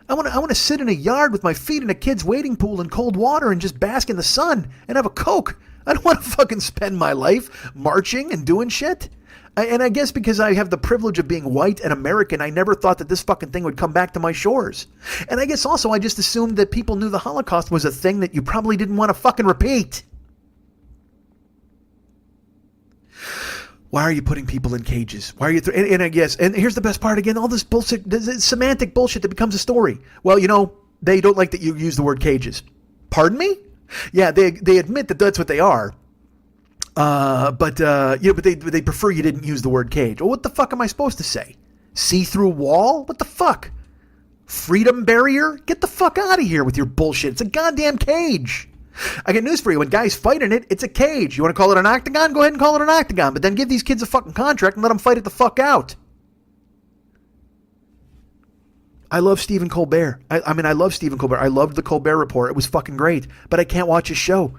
I want to sit in a yard with my feet in a kid's wading pool in cold water and just bask in the sun and have a Coke. I don't want to fucking spend my life marching and doing shit. And I guess because I have the privilege of being white and American, I never thought that this fucking thing would come back to my shores. And I guess also I just assumed that people knew the Holocaust was a thing that you probably didn't want to fucking repeat. Why are you putting people in cages? Why are you... and I guess... And here's the best part again. All this bullshit... This semantic bullshit that becomes a story. Well, they don't like that you use the word cages. Pardon me? Yeah, they admit that that's what they are. But they prefer you didn't use the word cage. Well, what the fuck am I supposed to say? See-through wall? What the fuck? Freedom barrier? Get the fuck out of here with your bullshit. It's a goddamn cage. I got news for you. When guys fight in it, it's a cage. You want to call it an octagon? Go ahead and call it an octagon. But then give these kids a fucking contract and let them fight it the fuck out. I love Stephen Colbert. I love Stephen Colbert. I loved the Colbert Report. It was fucking great. But I can't watch his show.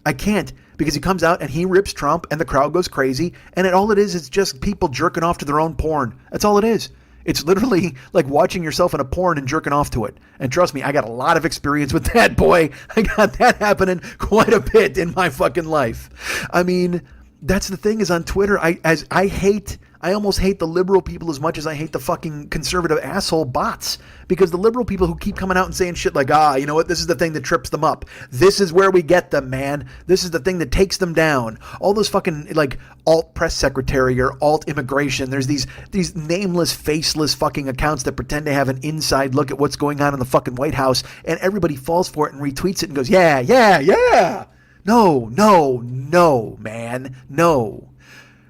I can't, because he comes out and he rips Trump and the crowd goes crazy, and all it is just people jerking off to their own porn. That's all it is. It's literally like watching yourself in a porn and jerking off to it. And trust me, I got a lot of experience with that, boy. I got that happening quite a bit in my fucking life. I mean, that's the thing is on Twitter, I almost hate the liberal people as much as I hate the fucking conservative asshole bots. Because the liberal people who keep coming out and saying shit like, you know what, this is the thing that trips them up. This is where we get them, man. This is the thing that takes them down. All those fucking, like, alt press secretary or alt immigration. There's these nameless, faceless fucking accounts that pretend to have an inside look at what's going on in the fucking White House. And everybody falls for it and retweets it and goes, yeah. No, man. No.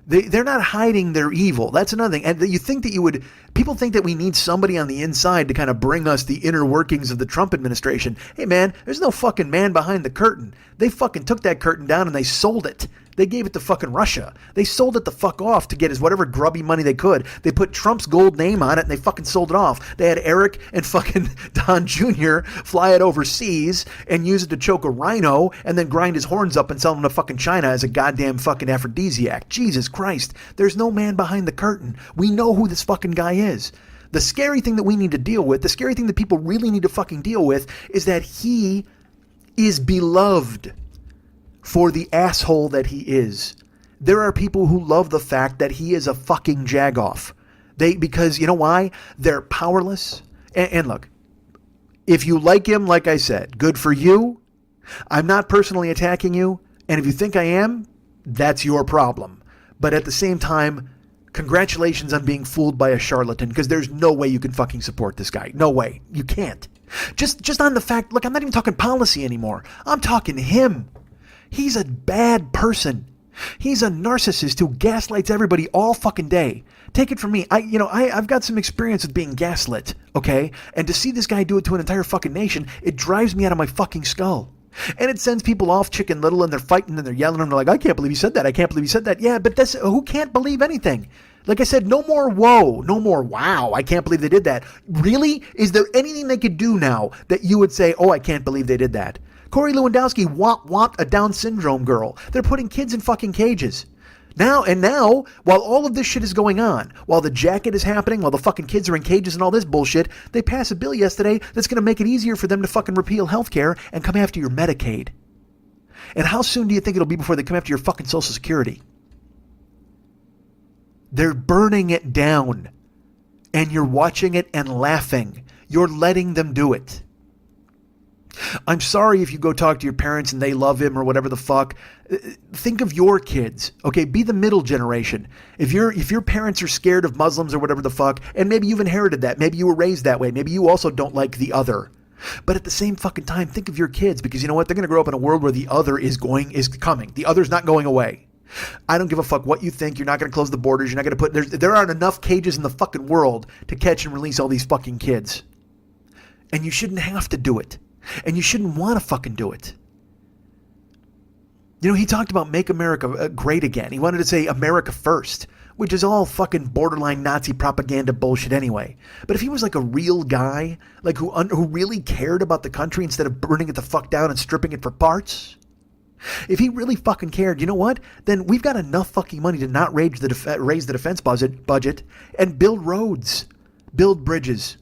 They're not hiding their evil. That's another thing. And you think that people think that we need somebody on the inside to kind of bring us the inner workings of the Trump administration. Hey man, there's no fucking man behind the curtain. They fucking took that curtain down and they sold it. They gave it to fucking Russia. They sold it the fuck off to get his whatever grubby money they could. They put Trump's gold name on it and they fucking sold it off. They had Eric and fucking Don Jr. fly it overseas and use it to choke a rhino and then grind his horns up and sell them to fucking China as a goddamn fucking aphrodisiac. Jesus Christ. There's no man behind the curtain. We know who this fucking guy is. The scary thing that we need to deal with, the scary thing that people really need to fucking deal with is that he is beloved for the asshole that he is. There are people who love the fact that he is a fucking jagoff. Because you know why? They're powerless. And look, if you like him, like I said, good for you. I'm not personally attacking you. And if you think I am, that's your problem. But at the same time, congratulations on being fooled by a charlatan, because there's no way you can fucking support this guy. No way. You can't. Just on the fact, look, I'm not even talking policy anymore. I'm talking him. He's a bad person. He's a narcissist who gaslights everybody all fucking day. Take it from me. I've got some experience with being gaslit, okay? And to see this guy do it to an entire fucking nation, it drives me out of my fucking skull. And it sends people off Chicken Little and they're fighting and they're yelling and they're like, I can't believe he said that. I can't believe he said that. Yeah, but who can't believe anything? Like I said, no more whoa, no more wow, I can't believe they did that. Really? Is there anything they could do now that you would say, oh, I can't believe they did that? Corey Lewandowski want a Down syndrome girl. They're putting kids in fucking cages. Now, while all of this shit is going on, while the jacket is happening, while the fucking kids are in cages and all this bullshit, they passed a bill yesterday that's going to make it easier for them to fucking repeal healthcare and come after your Medicaid. And how soon do you think it'll be before they come after your fucking Social Security? They're burning it down. And you're watching it and laughing. You're letting them do it. I'm sorry if you go talk to your parents and they love him or whatever the fuck. Think of your kids, okay? Be the middle generation. If your parents are scared of Muslims or whatever the fuck, and maybe you've inherited that, maybe you were raised that way, maybe you also don't like the other. But at the same fucking time, think of your kids, because you know what? They're going to grow up in a world where the other is coming. The other's not going away. I don't give a fuck what you think. You're not going to close the borders. You're not going to put... There aren't enough cages in the fucking world to catch and release all these fucking kids. And you shouldn't have to do it. And you shouldn't want to fucking do it. You know, he talked about make America great again. He wanted to say America first, which is all fucking borderline Nazi propaganda bullshit anyway. But if he was like a real guy, like who really cared about the country instead of burning it the fuck down and stripping it for parts, if he really fucking cared, you know what? Then we've got enough fucking money to not raise the defense budget and build roads, build bridges.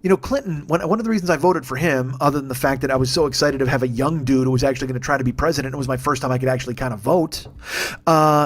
You know, Clinton, one of the reasons I voted for him, other than the fact that I was so excited to have a young dude who was actually going to try to be president, it was my first time I could actually kind of vote,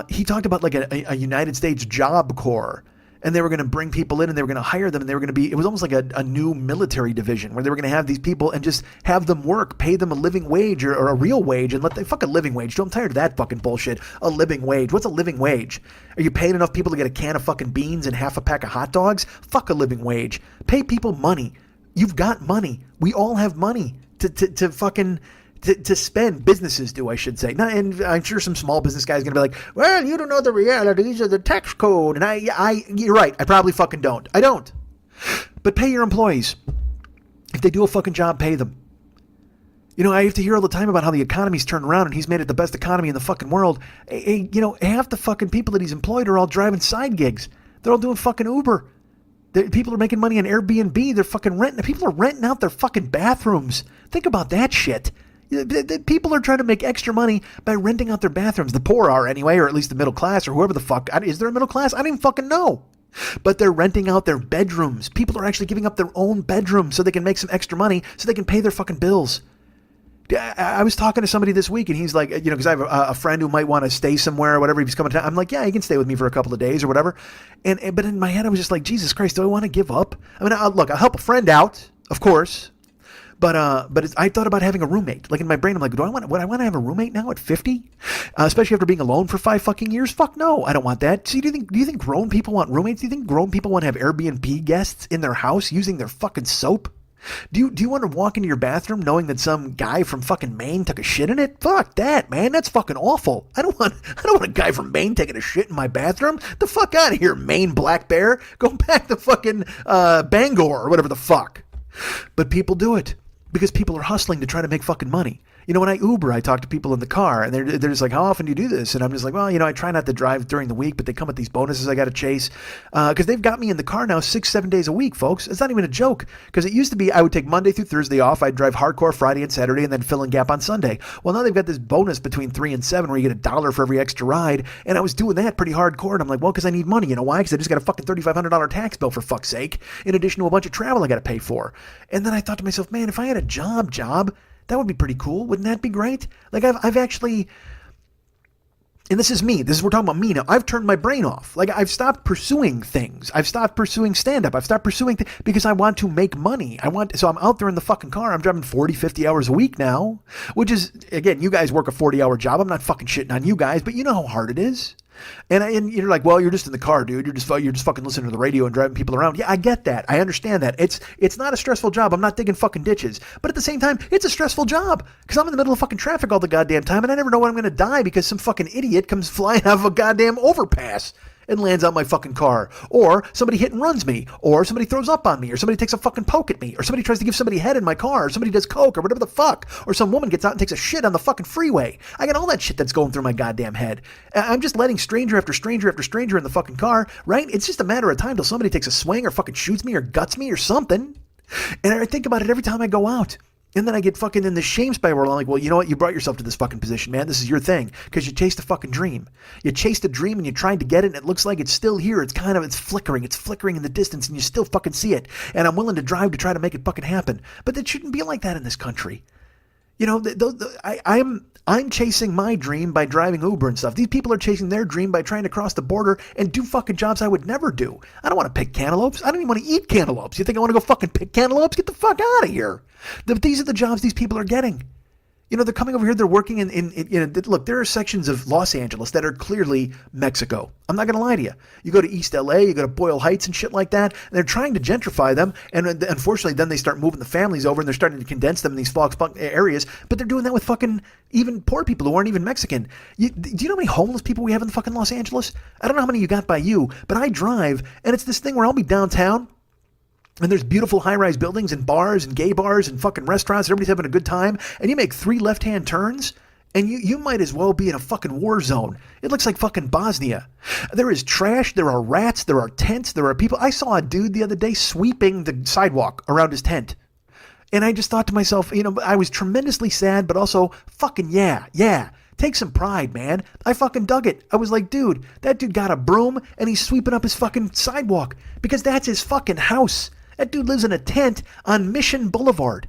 he talked about like a United States Job Corps. And they were going to bring people in and they were going to hire them and they were going to be, it was almost like a new military division where they were going to have these people and just have them work, pay them a living wage or a real wage and let them fuck a living wage. I'm tired of that fucking bullshit. A living wage. What's a living wage? Are you paying enough people to get a can of fucking beans and half a pack of hot dogs? Fuck a living wage. Pay people money. You've got money. We all have money to fucking... To spend. Businesses do, I should say. Now, and I'm sure some small business guy is going to be like, well, you don't know the realities of the tax code. And you're right. I probably fucking don't. I don't. But pay your employees. If they do a fucking job, pay them. You know, I have to hear all the time about how the economy's turned around and he's made it the best economy in the fucking world. You know, half the fucking people that he's employed are all driving side gigs. They're all doing fucking Uber. People are making money on Airbnb. They're fucking renting. People are renting out their fucking bathrooms. Think about that shit. People are trying to make extra money by renting out their bathrooms. The poor are anyway, or at least the middle class, or whoever the fuck. Is there a middle class? I don't even fucking know. But they're renting out their bedrooms. People are actually giving up their own bedroom so they can make some extra money so they can pay their fucking bills. I was talking to somebody this week, and he's like, because I have a friend who might want to stay somewhere or whatever. If he's coming to town, I'm like, yeah, he can stay with me for a couple of days or whatever. But in my head, I was just like, Jesus Christ, do I want to give up? I mean, look, I'll help a friend out, of course. But I thought about having a roommate. Like in my brain, I'm like, would I want to have a roommate now at 50? Especially after being alone for 5 fucking years? Fuck no, I don't want that. See, do you think grown people want roommates? Do you think grown people want to have Airbnb guests in their house using their fucking soap? Do you want to walk into your bathroom knowing that some guy from fucking Maine took a shit in it? Fuck that, man. That's fucking awful. I don't want a guy from Maine taking a shit in my bathroom. The fuck out of here, Maine black bear. Go back to fucking Bangor or whatever the fuck. But people do it because people are hustling to try to make fucking money. When I Uber, I talk to people in the car, and they're just like, how often do you do this? And I'm just like, well, I try not to drive during the week, but they come with these bonuses I got to chase. Because they've got me in the car now 6-7 days a week, folks. It's not even a joke. Because it used to be I would take Monday through Thursday off. I'd drive hardcore Friday and Saturday, and then fill in gap on Sunday. Well, now they've got this bonus between 3 and 7 where you get $1 for every extra ride. And I was doing that pretty hardcore. And I'm like, well, because I need money. You know why? Because I just got a fucking $3,500 tax bill, for fuck's sake, in addition to a bunch of travel I got to pay for. And then I thought to myself, man, if I had a job, that would be pretty cool. Wouldn't that be great? Like I've actually, and this is me. We're talking about me now. I've turned my brain off. Like I've stopped pursuing things. I've stopped pursuing stand-up. I've stopped pursuing because I want to make money. So I'm out there in the fucking car. I'm driving 40, 50 hours a week now, which is, again, you guys work a 40-hour job. I'm not fucking shitting on you guys, but you know how hard it is. And you're like, well, you're just in the car, dude. You're just fucking listening to the radio and driving people around. Yeah, I get that. I understand that. It's not a stressful job. I'm not digging fucking ditches. But at the same time, it's a stressful job because I'm in the middle of fucking traffic all the goddamn time, and I never know when I'm going to die because some fucking idiot comes flying out of a goddamn overpass and lands on my fucking car, or somebody hit and runs me, or somebody throws up on me, or somebody takes a fucking poke at me, or somebody tries to give somebody head in my car, or somebody does coke, or whatever the fuck, or some woman gets out and takes a shit on the fucking freeway. I got all that shit that's going through my goddamn head. I'm just letting stranger after stranger after stranger in the fucking car, right? It's just a matter of time till somebody takes a swing or fucking shoots me or guts me or something. And I think about it every time I go out. And then I get fucking in this shame spiral. I'm like, well, you know what? You brought yourself to this fucking position, man. This is your thing. Because you chased a fucking dream. You chased a dream and you tried to get it, and it looks like it's still here. It's flickering. It's flickering in the distance, and you still fucking see it. And I'm willing to drive to try to make it fucking happen. But it shouldn't be like that in this country. I'm chasing my dream by driving Uber and stuff. These people are chasing their dream by trying to cross the border and do fucking jobs I would never do. I don't want to pick cantaloupes. I don't even want to eat cantaloupes. You think I want to go fucking pick cantaloupes? Get the fuck out of here. These are the jobs these people are getting. They're coming over here. They're working in look, there are sections of Los Angeles that are clearly Mexico. I'm not going to lie to you. You go to East LA, you go to Boyle Heights and shit like that, and they're trying to gentrify them. And unfortunately, then they start moving the families over and they're starting to condense them in these Fox areas. But they're doing that with fucking even poor people who aren't even Mexican. Do you know how many homeless people we have in fucking Los Angeles? I don't know how many you got by you, but I drive, and it's this thing where I'll be downtown. And there's beautiful high-rise buildings and bars and gay bars and fucking restaurants. And everybody's having a good time. And you make 3 left-hand turns, and you might as well be in a fucking war zone. It looks like fucking Bosnia. There is trash. There are rats. There are tents. There are people. I saw a dude the other day sweeping the sidewalk around his tent. And I just thought to myself, I was tremendously sad, but also fucking yeah. Take some pride, man. I fucking dug it. I was like, dude, that dude got a broom, and he's sweeping up his fucking sidewalk because that's his fucking house. That dude lives in a tent on Mission Boulevard,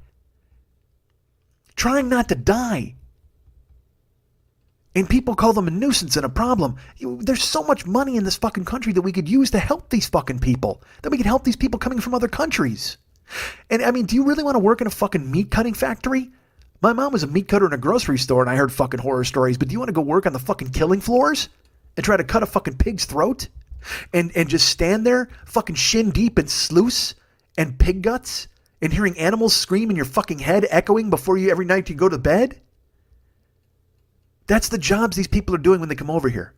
trying not to die. And people call them a nuisance and a problem. There's so much money in this fucking country that we could use to help these fucking people, that we could help these people coming from other countries. And I mean, do you really want to work in a fucking meat cutting factory? My mom was a meat cutter in a grocery store, and I heard fucking horror stories, but do you want to go work on the fucking killing floors and try to cut a fucking pig's throat and just stand there fucking shin deep in sluice and pig guts and hearing animals scream in your fucking head echoing before you every night you go to bed? That's the jobs these people are doing when they come over here.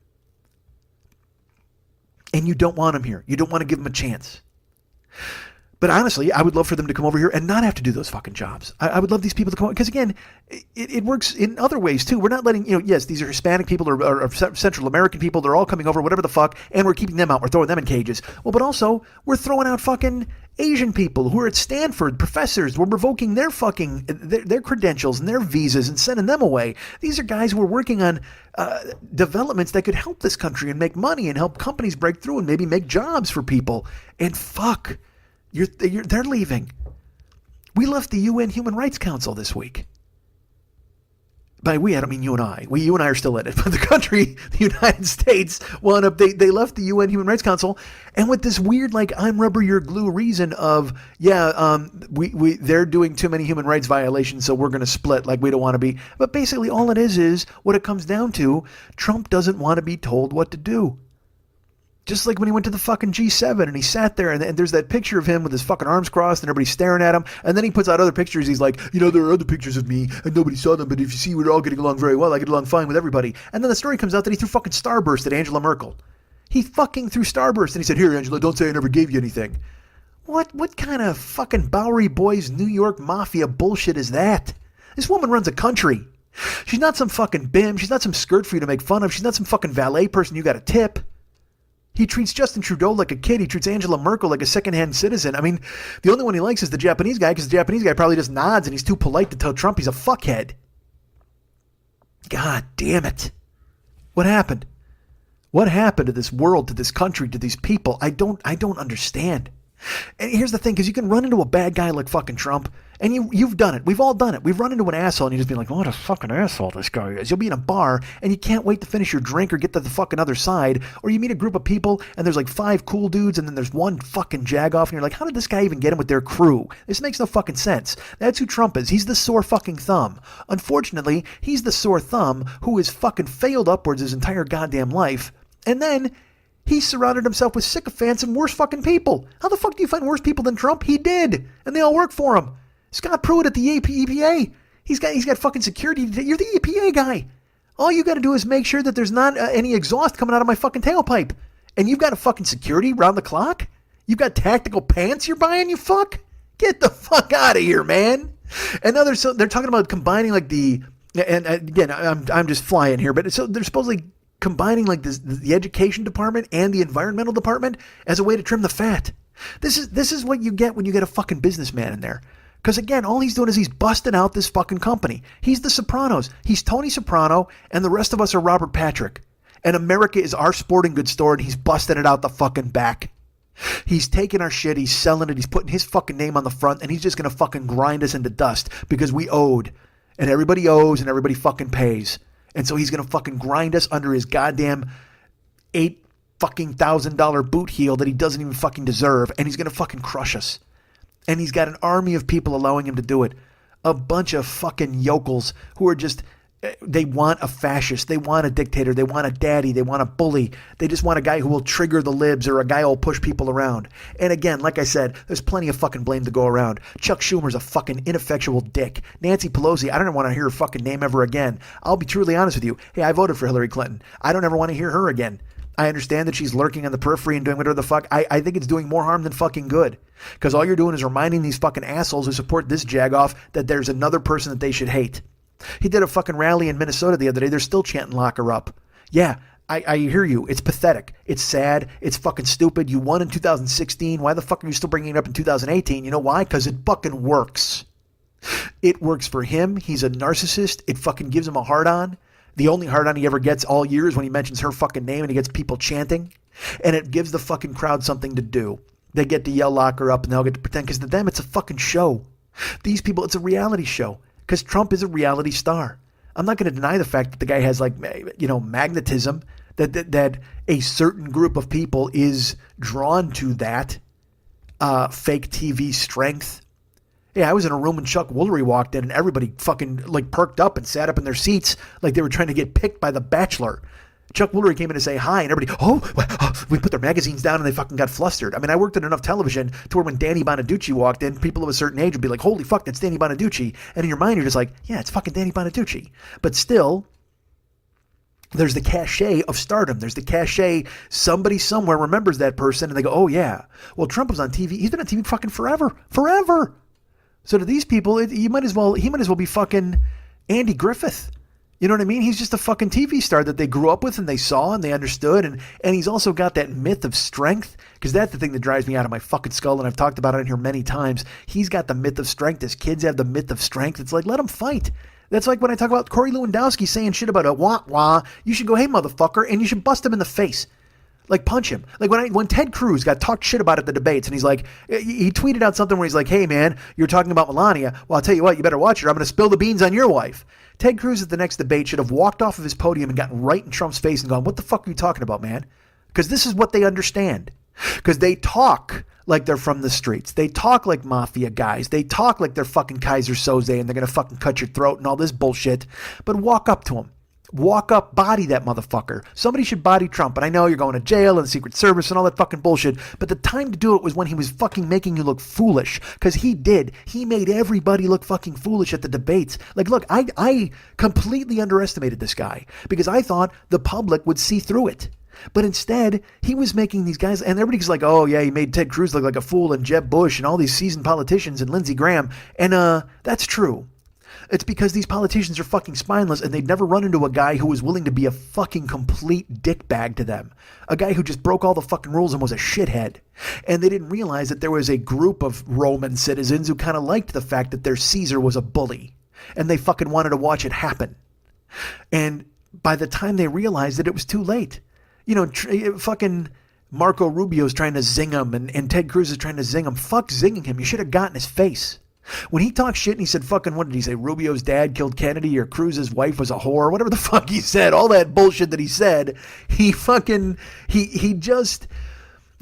And you don't want them here. You don't want to give them a chance. But honestly, I would love for them to come over here and not have to do those fucking jobs. I would love these people to come over, because again, it works in other ways too. We're not letting, yes, these are Hispanic people or Central American people. They're all coming over, whatever the fuck, and we're keeping them out. We're throwing them in cages. Well, but also, we're throwing out fucking Asian people who are at Stanford, professors. We're revoking their fucking, their credentials and their visas and sending them away. These are guys who are working on developments that could help this country and make money and help companies break through and maybe make jobs for people. And fuck. They're leaving. We left the UN Human Rights Council this week. By we, I don't mean you and I. You and I are still in it. But the country, the United States, wound up, they left the UN Human Rights Council, and with this weird, like, I'm rubber, you're glue reason of, they're doing too many human rights violations, so we're going to split, like, we don't want to be. But basically, all it is what it comes down to, Trump doesn't want to be told what to do. Just like when he went to the fucking G7 and he sat there and there's that picture of him with his fucking arms crossed and everybody's staring at him. And then he puts out other pictures. He's like, there are other pictures of me and nobody saw them. But if you see, we're all getting along very well. I get along fine with everybody. And then the story comes out that he threw fucking Starburst at Angela Merkel. He fucking threw Starburst and he said, here, Angela, don't say I never gave you anything. What kind of fucking Bowery Boys, New York Mafia bullshit is that? This woman runs a country. She's not some fucking bim. She's not some skirt for you to make fun of. She's not some fucking valet person you got to tip. He treats Justin Trudeau like a kid. He treats Angela Merkel like a second-hand citizen. I mean, the only one he likes is the Japanese guy, because the Japanese guy probably just nods and he's too polite to tell Trump he's a fuckhead. God damn it. What happened? What happened to this world, to this country, to these people? I don't understand. And here's the thing, because you can run into a bad guy like fucking Trump, and you've done it. We've all done it. We've run into an asshole, and you just be like, what a fucking asshole this guy is. You'll be in a bar, and you can't wait to finish your drink or get to the fucking other side, or you meet a group of people, and there's like 5 cool dudes, and then there's one fucking jagoff, and you're like, how did this guy even get in with their crew? This makes no fucking sense. That's who Trump is. He's the sore fucking thumb. Unfortunately, he's the sore thumb who has fucking failed upwards his entire goddamn life, and then he surrounded himself with sycophants and worse fucking people. How the fuck do you find worse people than Trump? He did. And they all work for him. Scott Pruitt at the EPA. He's got fucking security. You're the EPA guy. All you got to do is make sure that there's not any exhaust coming out of my fucking tailpipe. And you've got a fucking security round the clock? You've got tactical pants you're buying, you fuck? Get the fuck out of here, man. And now they're talking about combining like and again, I'm just flying here, but so they're supposedly combining like the education department and the environmental department as a way to trim the fat. This is what you get when you get a fucking businessman in there. Because again, all he's doing is he's busting out this fucking company. He's the Sopranos. He's Tony Soprano, and the rest of us are Robert Patrick. And America is our sporting goods store, and he's busting it out the fucking back. He's taking our shit, he's selling it, he's putting his fucking name on the front, and he's just going to fucking grind us into dust because we owed. And everybody owes, and everybody fucking pays. And so he's going to fucking grind us under his goddamn $8,000 boot heel that he doesn't even fucking deserve. And he's going to fucking crush us. And he's got an army of people allowing him to do it. A bunch of fucking yokels who are just, they want a fascist. They want a dictator. They want a daddy. They want a bully. They just want a guy who will trigger the libs or a guy who will push people around. And again, like I said, there's plenty of fucking blame to go around. Chuck Schumer's a fucking ineffectual dick. Nancy Pelosi, I don't want to hear her fucking name ever again. I'll be truly honest with you. Hey, I voted for Hillary Clinton. I don't ever want to hear her again. I understand that she's lurking on the periphery and doing whatever the fuck. I think it's doing more harm than fucking good. Because all you're doing is reminding these fucking assholes who support this jagoff that there's another person that they should hate. He did a fucking rally in Minnesota the other day. They're still chanting lock her up. Yeah, I hear you. It's pathetic. It's sad. It's fucking stupid. You won in 2016. Why the fuck are you still bringing it up in 2018? You know why? Because it fucking works. It works for him. He's a narcissist. It fucking gives him a hard-on. The only hard-on he ever gets all year is when he mentions her fucking name and he gets people chanting. And it gives the fucking crowd something to do. They get to yell lock her up and they'll get to pretend, because to them it's a fucking show. These people, it's a reality show. Because Trump is a reality star. I'm not going to deny the fact that the guy has like, magnetism, that a certain group of people is drawn to that fake TV strength. Yeah, I was in a room when Chuck Woolery walked in and everybody fucking like perked up and sat up in their seats like they were trying to get picked by The Bachelor. Chuck Woolery came in to say hi, and everybody, we put their magazines down, and they fucking got flustered. I mean, I worked in enough television to where when Danny Bonaducci walked in, people of a certain age would be like, holy fuck, that's Danny Bonaducci. And in your mind, you're just like, yeah, it's fucking Danny Bonaducci. But still, There's the cachet of stardom. There's the cachet. Somebody somewhere remembers that person and they go, oh yeah. Well, Trump was on TV. He's been on TV fucking forever. Forever. So to these people, he might as well be fucking Andy Griffith. You know what I mean? He's just a fucking TV star that they grew up with and they saw and they understood. And he's also got that myth of strength, because that's the thing that drives me out of my fucking skull. And I've talked about it in here many times. He's got the myth of strength. His kids have the myth of strength. It's like, let them fight. That's like when I talk about Corey Lewandowski saying shit about a wah-wah. You should go, hey, motherfucker, and you should bust him in the face. Like, punch him. Like, when Ted Cruz got talked shit about at the debates, and he's like, he tweeted out something where he's like, hey, man, you're talking about Melania. Well, I'll tell you what, you better watch her. I'm going to spill the beans on your wife. Ted Cruz at the next debate should have walked off of his podium and gotten right in Trump's face and gone, what the fuck are you talking about, man? Because this is what they understand. Because they talk like they're from the streets. They talk like mafia guys. They talk like they're fucking Kaiser Soze and they're going to fucking cut your throat and all this bullshit. But walk up to him. Walk up, body that motherfucker. Somebody should body Trump. And I know you're going to jail and the Secret Service and all that fucking bullshit. But the time to do it was when he was fucking making you look foolish. Because he did. He made everybody look fucking foolish at the debates. Like, look, I completely underestimated this guy. Because I thought the public would see through it. But instead, he was making these guys, and everybody's like, oh yeah, he made Ted Cruz look like a fool and Jeb Bush and all these seasoned politicians and Lindsey Graham. And that's true. It's because these politicians are fucking spineless and they'd never run into a guy who was willing to be a fucking complete dickbag to them. A guy who just broke all the fucking rules and was a shithead. And they didn't realize that there was a group of Roman citizens who kind of liked the fact that their Caesar was a bully. And they fucking wanted to watch it happen. And by the time they realized it, it was too late. You know, fucking Marco Rubio's trying to zing him and Ted Cruz is trying to zing him. Fuck zinging him. You should have gotten his face. When he talked shit and he said fucking, what did he say? Rubio's dad killed Kennedy or Cruz's wife was a whore. Whatever the fuck he said. All that bullshit that he said. He fucking, he just,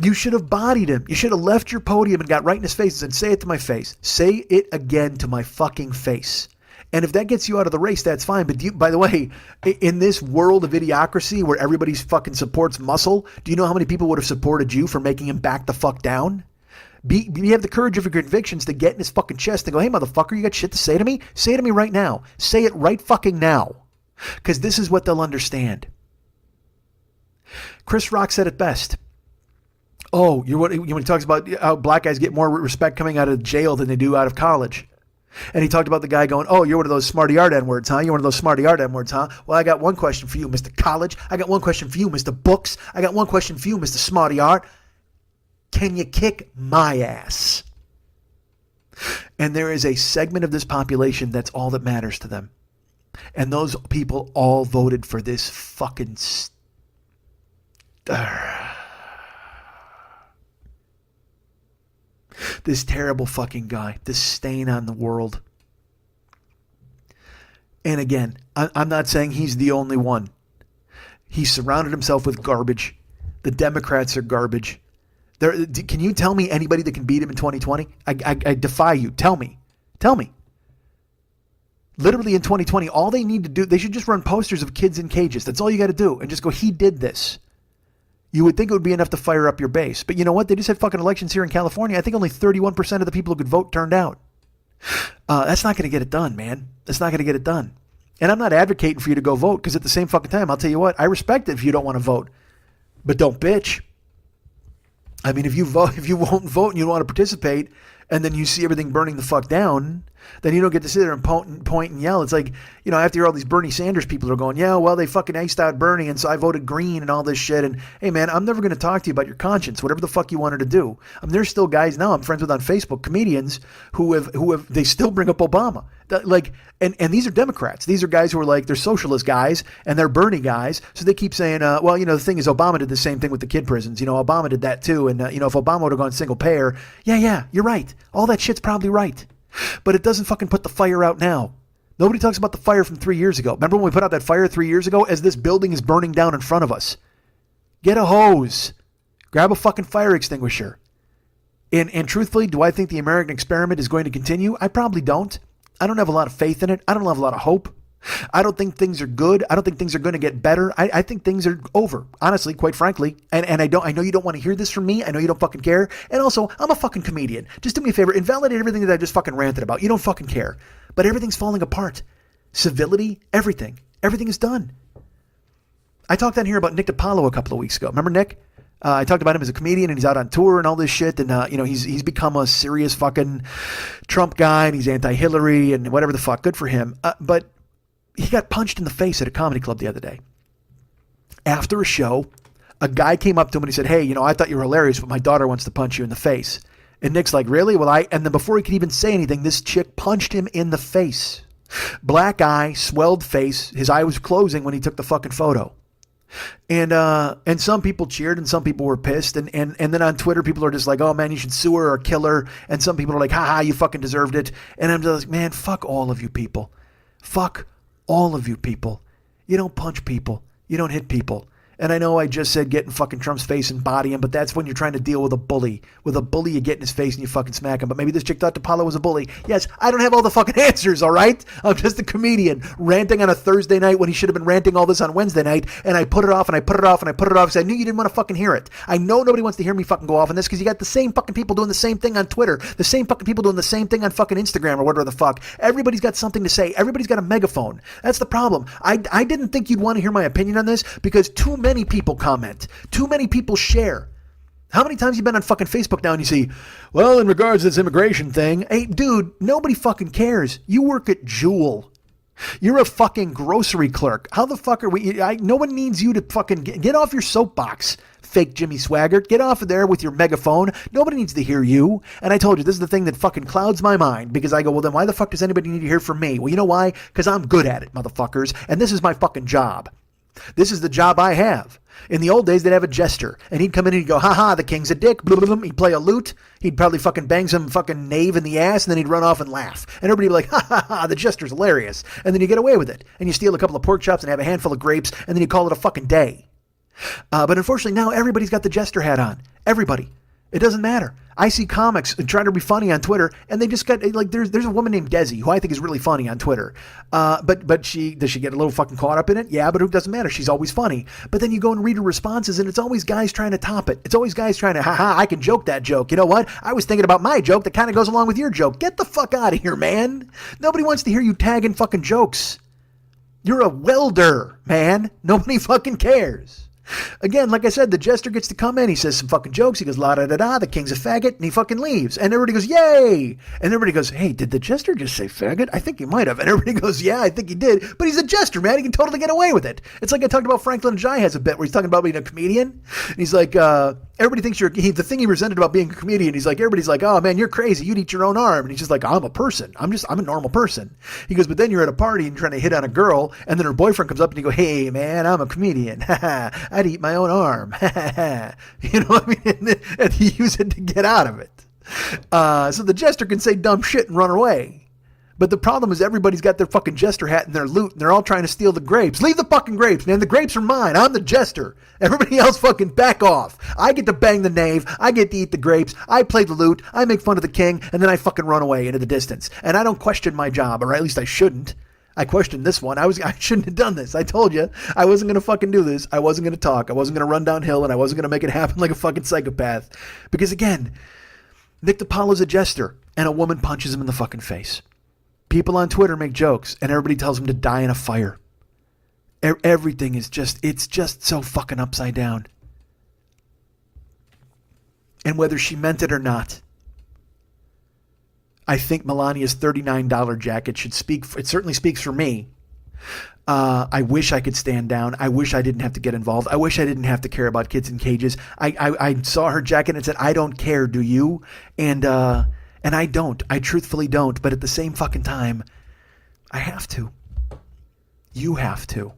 you should have bodied him. You should have left your podium and got right in his face and said, say it to my face. Say it again to my fucking face. And if that gets you out of the race, that's fine. But by the way, in this world of idiocracy where everybody fucking supports muscle, do you know how many people would have supported you for making him back the fuck down? You have the courage of your convictions to get in his fucking chest and go, hey, motherfucker, you got shit to say to me? Say it to me right now. Say it right fucking now. Because this is what they'll understand. Chris Rock said it best. Oh, when he talks about how black guys get more respect coming out of jail than they do out of college. And he talked about the guy going, oh, you're one of those smarty art N-words, huh? You're one of those smarty art N-words, huh? Well, I got one question for you, Mr. College. I got one question for you, Mr. Books. I got one question for you, Mr. Smarty Art. Can you kick my ass? And there is a segment of this population that's all that matters to them. And those people all voted for this fucking this terrible fucking guy, this stain on the world. And again, I'm not saying he's the only one. He surrounded himself with garbage. The Democrats are garbage. Can you tell me anybody that can beat him in 2020? I defy you. Tell me. Literally in 2020, all they need to do, they should just run posters of kids in cages. That's all you got to do. And just go, he did this. You would think it would be enough to fire up your base. But you know what? They just had fucking elections here in California. I think only 31% of the people who could vote turned out. That's not going to get it done, man. That's not going to get it done. And I'm not advocating for you to go vote, because at the same fucking time, I'll tell you what, I respect it if you don't want to vote. But don't bitch. I mean, if you won't vote and you don't want to participate, and then you see everything burning the fuck down, then you don't get to sit there and point and yell. It's like, you know, I have to hear all these Bernie Sanders people are going, yeah, well, they fucking iced out Bernie, and so I voted green and all this shit. And hey, man, I'm never going to talk to you about your conscience, whatever the fuck you wanted to do. I mean, there's still guys now I'm friends with on Facebook, comedians who have they still bring up Obama. Like, and these are Democrats. These are guys who are like, they're socialist guys and they're Bernie guys. So they keep saying, well, you know, the thing is, Obama did the same thing with the kid prisons. You know, Obama did that too. And, you know, if Obama would have gone single payer, yeah, you're right. All that shit's probably right. But it doesn't fucking put the fire out now. Nobody talks about the fire from 3 years ago. Remember when we put out that fire 3 years ago as this building is burning down in front of us? Get a hose. Grab a fucking fire extinguisher. And truthfully, do I think the American experiment is going to continue? I probably don't. I don't have a lot of faith in it. I don't have a lot of hope. I don't think things are good. I don't think things are going to get better. I think things are over, honestly, quite frankly. And I know you don't want to hear this from me. I know you don't fucking care. And also, I'm a fucking comedian. Just do me a favor. Invalidate everything that I just fucking ranted about. You don't fucking care. But everything's falling apart. Civility, everything. Everything is done. I talked on here about Nick DiPaolo a couple of weeks ago. Remember Nick? I talked about him as a comedian, and he's out on tour and all this shit. And, he's become a serious fucking Trump guy, and he's anti-Hillary and whatever the fuck. Good for him. But he got punched in the face at a comedy club the other day. After a show, a guy came up to him and he said, hey, I thought you were hilarious, but my daughter wants to punch you in the face. And Nick's like, really? And then before he could even say anything, this chick punched him in the face. Black eye, swelled face. His eye was closing when he took the fucking photo. And some people cheered and some people were pissed. And then on Twitter, people are just like, oh man, you should sue her or kill her. And some people are like, haha, you fucking deserved it. And I'm just like, man, fuck all of you people. Fuck all of you people. You don't punch people. You don't hit people. And I know I just said get in fucking Trump's face and body him, but that's when you're trying to deal with a bully. With a bully, you get in his face and you fucking smack him. But maybe this chick thought DiPaolo was a bully. Yes, I don't have all the fucking answers, all right? I'm just a comedian ranting on a Thursday night when he should have been ranting all this on Wednesday night. And I put it off and I put it off and I put it off because I knew you didn't want to fucking hear it. I know nobody wants to hear me fucking go off on this because you got the same fucking people doing the same thing on Twitter. The same fucking people doing the same thing on fucking Instagram or whatever the fuck. Everybody's got something to say. Everybody's got a megaphone. That's the problem. I didn't think you'd want to hear my opinion on this because too many people comment. Too many people share. How many times have you been on fucking Facebook now and you see, well, in regards to this immigration thing, hey, dude, nobody fucking cares. You work at Jewel. You're a fucking grocery clerk. How the fuck are we? No one needs you to fucking get off your soapbox, fake Jimmy Swaggart. Get off of there with your megaphone. Nobody needs to hear you. And I told you, this is the thing that fucking clouds my mind because I go, well, then why the fuck does anybody need to hear from me? Well, you know why? Because I'm good at it, motherfuckers. And this is my fucking job. This is the job I have. In the old days, they'd have a jester, and he'd come in and he'd go, ha, the king's a dick, blah, blah, blah. He'd play a lute, he'd probably fucking bang some fucking knave in the ass, and then he'd run off and laugh. And everybody would be like, ha, the jester's hilarious. And then you get away with it. And you steal a couple of pork chops and have a handful of grapes, and then you call it a fucking day. But unfortunately, now everybody's got the jester hat on. Everybody. It doesn't matter. I see comics trying to be funny on Twitter, and they just got like there's a woman named Desi who I think is really funny on Twitter. But does she get a little fucking caught up in it? Yeah, but it doesn't matter. She's always funny. But then you go and read her responses, and it's always guys trying to top it. It's always guys trying to, I can joke that joke. You know what? I was thinking about my joke that kind of goes along with your joke. Get the fuck out of here, man. Nobody wants to hear you tagging fucking jokes. You're a welder, man. Nobody fucking cares. Again, like I said, the jester gets to come in. He says some fucking jokes. He goes, la da da da, the king's a faggot, and he fucking leaves. And everybody goes, yay! And everybody goes, hey, did the jester just say faggot? I think he might have. And everybody goes, yeah, I think he did. But he's a jester, man. He can totally get away with it. It's like I talked about Franklin Jai has a bit where he's talking about being a comedian. And he's like, everybody thinks the thing he resented about being a comedian, everybody's like, oh man, you're crazy. You'd eat your own arm. And he's just like, I'm a person. I'm a normal person. He goes, but then you're at a party and trying to hit on a girl, and then her boyfriend comes up and you go, hey man, I'm a comedian. I'd eat my own arm. You know what I mean? And he used it to get out of it. So the jester can say dumb shit and run away. But the problem is everybody's got their fucking jester hat and their loot, and they're all trying to steal the grapes. Leave the fucking grapes, man. The grapes are mine. I'm the jester. Everybody else fucking back off. I get to bang the knave. I get to eat the grapes. I play the loot. I make fun of the king, and then I fucking run away into the distance. And I don't question my job, or at least I shouldn't. I questioned this one. I shouldn't have done this. I told you I wasn't going to fucking do this. I wasn't going to talk. I wasn't going to run downhill, and I wasn't going to make it happen like a fucking psychopath. Because again, Nick DiPaolo's a jester, and a woman punches him in the fucking face. People on Twitter make jokes, and everybody tells him to die in a fire. Everything is it's just so fucking upside down. And whether she meant it or not, I think Melania's $39 jacket should speak. It certainly speaks for me. I wish I could stand down. I wish I didn't have to get involved. I wish I didn't have to care about kids in cages. I saw her jacket and it said, I don't care, do you? And I don't. I truthfully don't. But at the same fucking time, I have to. You have to.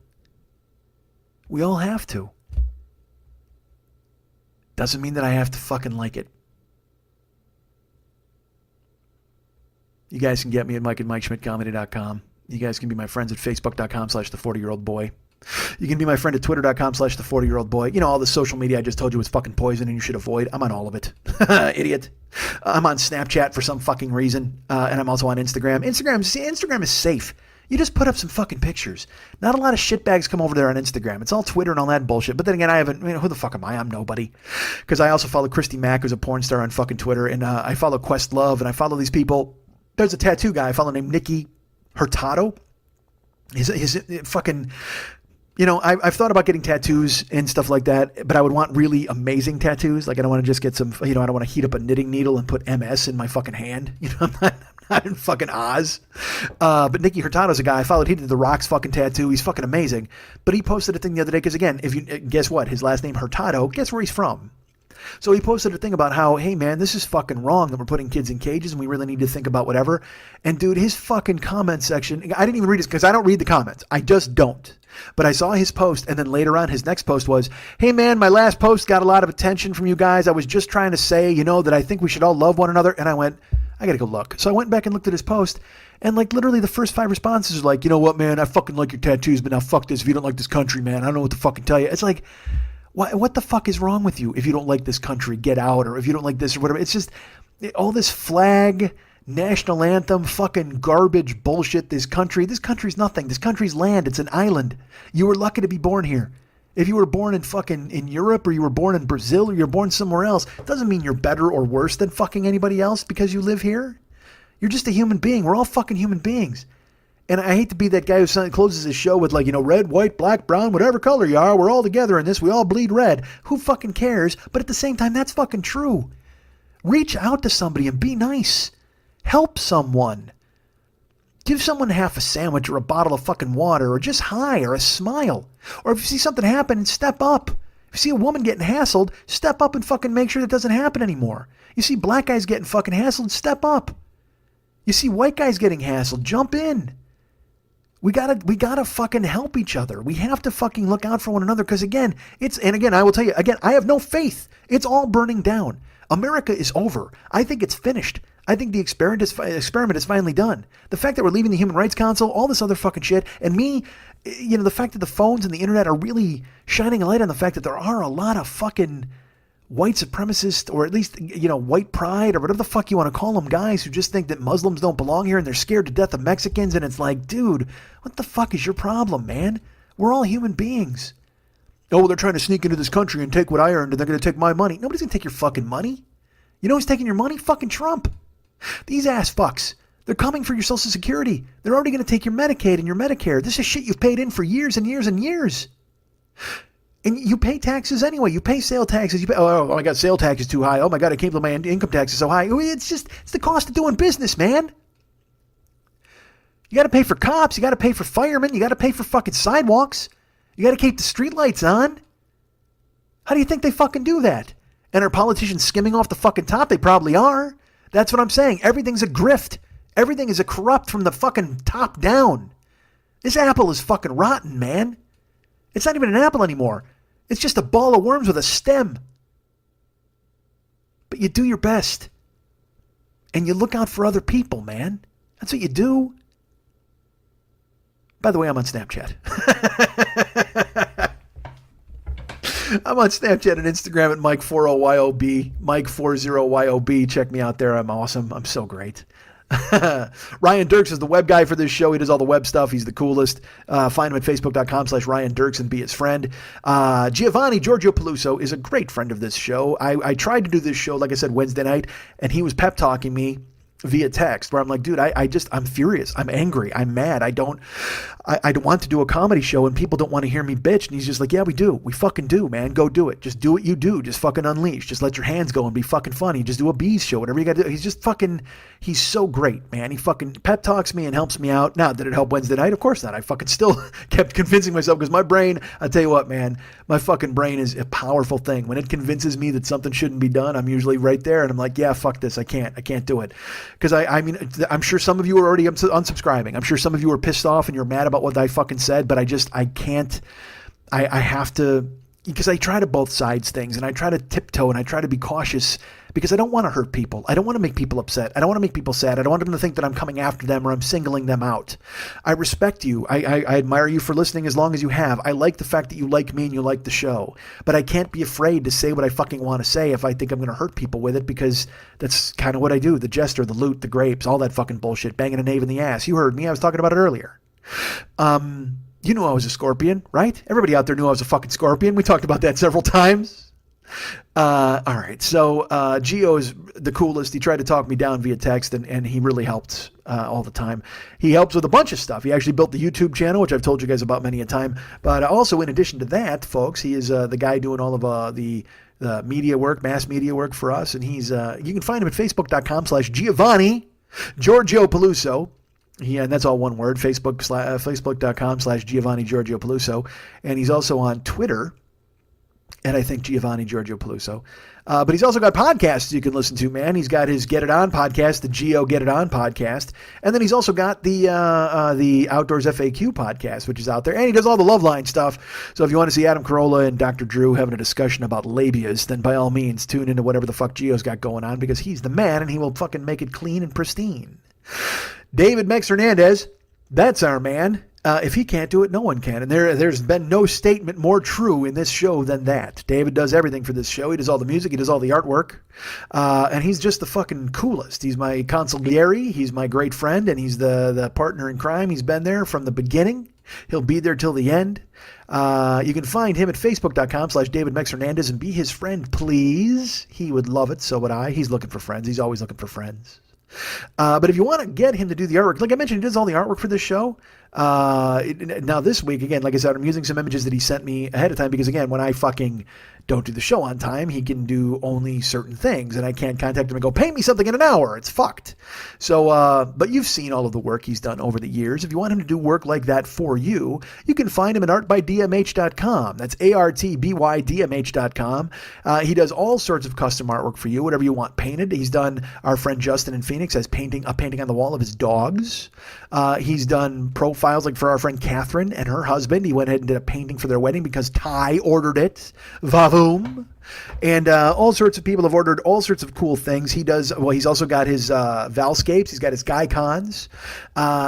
We all have to. Doesn't mean that I have to fucking like it. You guys can get me at Mike at MikeSchmidtComedy.com. You guys can be my friends at Facebook.com/the40year-old-boy. You can be my friend at Twitter.com/the40year-old-boy. You know, all the social media I just told you was fucking poison and you should avoid. I'm on all of it. Idiot. I'm on Snapchat for some fucking reason. And I'm also on Instagram. Instagram is safe. You just put up some fucking pictures. Not a lot of shitbags come over there on Instagram. It's all Twitter and all that bullshit. But then again, who the fuck am I? I'm nobody. Because I also follow Christy Mack, who's a porn star on fucking Twitter. And I follow Questlove, and I follow these people. There's a tattoo guy I follow named Nicky Hurtado. His fucking... I've thought about getting tattoos and stuff like that, but I would want really amazing tattoos. Like, I don't want to just get some, I don't want to heat up a knitting needle and put MS in my fucking hand. I'm not in fucking Oz. But Nicky Hurtado's a guy I followed. He did The Rock's fucking tattoo. He's fucking amazing. But he posted a thing the other day because, again, if you guess what? His last name Hurtado. Guess where he's from? So he posted a thing about how, hey man, this is fucking wrong that we're putting kids in cages and we really need to think about whatever. And dude, his fucking comment section, I didn't even read it because I don't read the comments. I just don't. But I saw his post, and then later on his next post was, hey man, my last post got a lot of attention from you guys. I was just trying to say, that I think we should all love one another. And I went, I gotta go look. So I went back and looked at his post, and like literally the first 5 responses are like, you know what, man, I fucking like your tattoos, but now fuck this. If you don't like this country, man, I don't know what to fucking tell you. It's like, what the fuck is wrong with you? If you don't like this country, get out. Or if you don't like this or whatever. It's just all this flag, national anthem, fucking garbage bullshit. This country's nothing. This country's land. It's an island. You were lucky to be born here. If you were born in Europe, or you were born in Brazil, or you're born somewhere else, it doesn't mean you're better or worse than fucking anybody else because you live here. You're just a human being. We're all fucking human beings. And I hate to be that guy who closes his show with red, white, black, brown, whatever color you are, we're all together in this. We all bleed red. Who fucking cares? But at the same time, that's fucking true. Reach out to somebody and be nice. Help someone. Give someone half a sandwich or a bottle of fucking water, or just hi, or a smile. Or if you see something happen, step up. If you see a woman getting hassled, step up and fucking make sure that doesn't happen anymore. You see black guys getting fucking hassled, step up. You see white guys getting hassled, jump in. We gotta fucking help each other. We have to fucking look out for one another because again, I will tell you, again, I have no faith. It's all burning down. America is over. I think it's finished. I think the experiment is finally done. The fact that we're leaving the Human Rights Council, all this other fucking shit, and me, the fact that the phones and the internet are really shining a light on the fact that there are a lot of fucking white supremacists, or at least, white pride, or whatever the fuck you want to call them, guys who just think that Muslims don't belong here and they're scared to death of Mexicans. And it's like, dude, what the fuck is your problem, man? We're all human beings. Oh, well, they're trying to sneak into this country and take what I earned and they're going to take my money. Nobody's going to take your fucking money. You know who's taking your money? Fucking Trump. These ass fucks. They're coming for your Social Security. They're already going to take your Medicaid and your Medicare. This is shit you've paid in for years and years and years. And you pay taxes anyway. You pay sale taxes. Oh my God, sale tax is too high. Oh my God, I can't believe my income tax is so high. It's the cost of doing business, man. You got to pay for cops. You got to pay for firemen. You got to pay for fucking sidewalks. You got to keep the streetlights on. How do you think they fucking do that? And are politicians skimming off the fucking top? They probably are. That's what I'm saying. Everything's a grift. Everything is a corrupt from the fucking top down. This apple is fucking rotten, man. It's not even an apple anymore. It's just a ball of worms with a stem. But you do your best. And you look out for other people, man. That's what you do. By the way, I'm on Snapchat. I'm on Snapchat and Instagram at Mike40YOB. Mike40YOB. Check me out there. I'm awesome. I'm so great. Ryan Dirks is the web guy for this show. He does all the web stuff. He's the coolest. Find him at facebook.com/Ryan Dirks and be his friend. Giovanni Giorgio Peluso is a great friend of this show. I tried to do this show, like I said, Wednesday night, and he was pep talking me via text where I'm like, dude, I'm furious. I'm angry. I'm mad. I don't want to do a comedy show and people don't want to hear me bitch. And he's just like, yeah, we do. We fucking do, man. Go do it. Just do what you do. Just fucking unleash. Just let your hands go and be fucking funny. Just do a bees show, whatever you got to do. He's just fucking, he's so great, man. He fucking pep talks me and helps me out. Now, did it help Wednesday night? Of course not. I fucking still kept convincing myself because my brain, I tell you what, man, my fucking brain is a powerful thing. When it convinces me that something shouldn't be done, I'm usually right there and I'm like, yeah, fuck this. I can't do it. Because I mean, I'm sure some of you are already unsubscribing. I'm sure some of you are pissed off and you're mad about what I fucking said, but I can't, I have to, because I try to both sides things and I try to tiptoe and I try to be cautious because I don't want to hurt people. I don't want to make people upset. I don't want to make people sad. I don't want them to think that I'm coming after them or I'm singling them out. I respect you. I admire you for listening as long as you have. I like the fact that you like me and you like the show, but I can't be afraid to say what I fucking want to say if I think I'm going to hurt people with it, because that's kind of what I do. The jester, the loot, the grapes, all that fucking bullshit, banging a knave in the ass. You heard me. I was talking about it earlier. You knew I was a scorpion, right? Everybody out there knew I was a fucking scorpion. We talked about that several times. All right, so Gio is the coolest. He tried to talk me down via text, and he really helped all the time. He helps with a bunch of stuff. He actually built the YouTube channel, which I've told you guys about many a time. But also, in addition to that, folks, he is the guy doing all of the media work, mass media work for us. And he's you can find him at facebook.com/Giovanni Giorgio Peluso. And that's all one word, facebook.com/Giovanni Giorgio Peluso. And he's also on Twitter. And I think Giovanni Giorgio Peluso. But he's also got podcasts you can listen to, man. He's got his Get It On podcast, the Geo Get It On podcast. And then he's also got the Outdoors FAQ podcast, which is out there. And he does all the Loveline stuff. So if you want to see Adam Carolla and Dr. Drew having a discussion about labias, then by all means, tune into whatever the fuck Geo's got going on, because he's the man and he will fucking make it clean and pristine. David Mex Hernandez, that's our man. If he can't do it, no one can. And there's been no statement more true in this show than that. David does everything for this show. He does all the music. He does all the artwork. And he's just the fucking coolest. He's my consigliere. He's my great friend. And he's the partner in crime. He's been there from the beginning. He'll be there till the end. You can find him at facebook.com/David Mex Hernandez and be his friend, please. He would love it. So would I. He's looking for friends. He's always looking for friends. But if you want to get him to do the artwork, like I mentioned, he does all the artwork for this show. Now this week, again, like I said, I'm using some images that he sent me ahead of time because, again, when I fucking don't do the show on time, he can do only certain things, and I can't contact him and go, paint me something in an hour. It's fucked. So, but you've seen all of the work he's done over the years. If you want him to do work like that for you, you can find him at artbydmh.com. That's ARTBYDMH.com. He does all sorts of custom artwork for you, whatever you want painted. He's done, our friend Justin in Phoenix has a painting on the wall of his dogs. He's done profiles like for our friend Catherine and her husband. He went ahead and did a painting for their wedding because Ty ordered it. Vavoom. And all sorts of people have ordered all sorts of cool things. He does, well, he's also got his Valscapes. He's got his Guy Cons.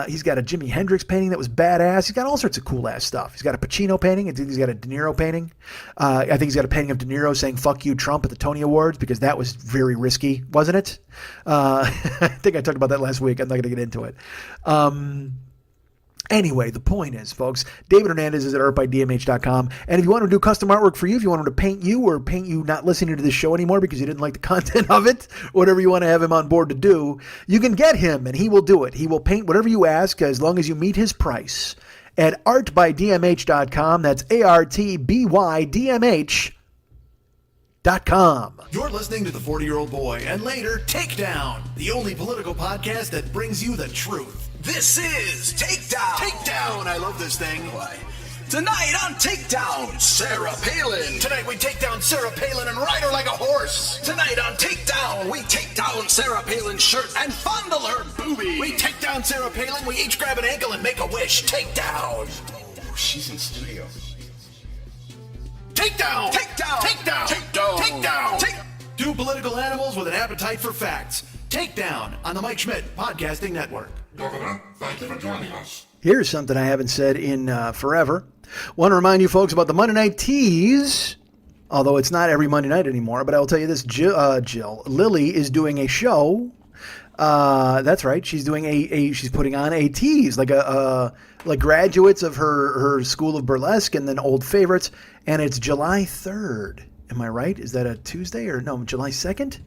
He's got a Jimi Hendrix painting that was badass. He's got all sorts of cool ass stuff. He's got a Pacino painting. He's got a De Niro painting. I think he's got a painting of De Niro saying "fuck you, Trump" at the Tony Awards because that was very risky, wasn't it? I think I talked about that last week. I'm not going to get into it. Anyway, the point is, folks, David Hernandez is at artbydmh.com. And if you want him to do custom artwork for you, if you want him to paint you or paint you not listening to this show anymore because you didn't like the content of it, whatever you want to have him on board to do, you can get him and he will do it. He will paint whatever you ask as long as you meet his price at artbydmh.com. That's ARTBYDMH.com. You're listening to The 40-Year-Old Boy and later Takedown, the only political podcast that brings you the truth. This is Takedown. Takedown. I love this thing. Why? Tonight on Takedown, Sarah Palin. Tonight we take down Sarah Palin and ride her like a horse. Tonight on Takedown, we take down Sarah Palin's shirt and fondle her boobie. We take down Sarah Palin, we each grab an ankle and make a wish. Takedown. Oh, she's in studio. Takedown. Takedown. Takedown. Takedown. Takedown. Take. Two political animals with an appetite for facts. Takedown on the Mike Schmidt Podcasting Network. Governor, thank you for joining us. Here's something I haven't said in forever. Want to remind you folks about the Monday Night Tease, although it's not every Monday night anymore, but I will tell you this, Lily is doing a show. That's right, she's doing she's putting on a tease, like like graduates of her school of burlesque and then old favorites, and it's July 3rd. Am I right? Is that a Tuesday or no, July 2nd?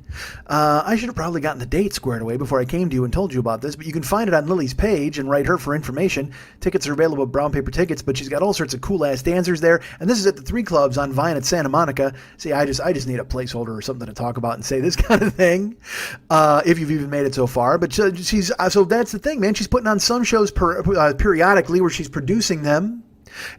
I should have probably gotten the date squared away before I came to you and told you about this, but you can find it on Lily's page and write her for information. Tickets are available at Brown Paper Tickets, but she's got all sorts of cool-ass dancers there, and this is at the 3 Clubs on Vine at Santa Monica. See, I just need a placeholder or something to talk about and say this kind of thing, if you've even made it so far. But so that's the thing, man. She's putting on some shows periodically where she's producing them.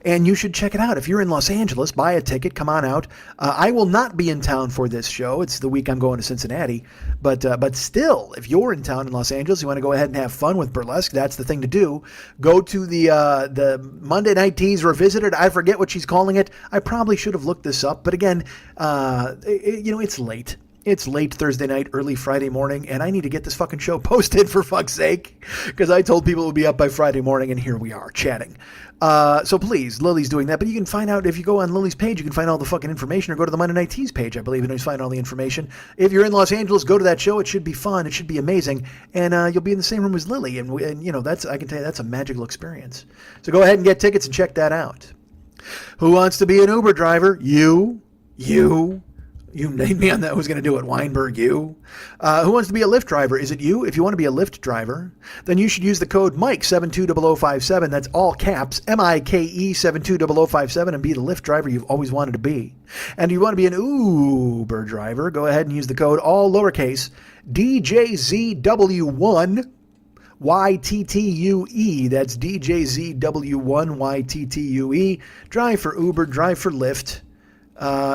And you should check it out. If you're in Los Angeles, buy a ticket. Come on out. I will not be in town for this show. It's the week I'm going to Cincinnati. But still, if you're in town in Los Angeles, you want to go ahead and have fun with burlesque, that's the thing to do. Go to the Monday Night Tease Revisited. I forget what she's calling it. I probably should have looked this up. But again, it's late. It's late Thursday night, early Friday morning, and I need to get this fucking show posted for fuck's sake, because I told people it would be up by Friday morning, and here we are chatting. So please, Lily's doing that, but you can find out, if you go on Lily's page, you can find all the fucking information, or go to the Monday Night Tease page, I believe, and you find all the information. If you're in Los Angeles, go to that show. It should be fun. It should be amazing, and you'll be in the same room as Lily, and I can tell you, that's a magical experience. So go ahead and get tickets and check that out. Who wants to be an Uber driver? You. You named me on that. Who's going to do it? Weinberg, you? Who wants to be a Lyft driver? Is it you? If you want to be a Lyft driver, then you should use the code Mike720057. That's all caps, MIKE 720057, and be the Lyft driver you've always wanted to be. And if you want to be an Uber driver, go ahead and use the code, all lowercase, DJZW1. YTTUE. That's DJZW1YTTUE. Drive for Uber, drive for Lyft,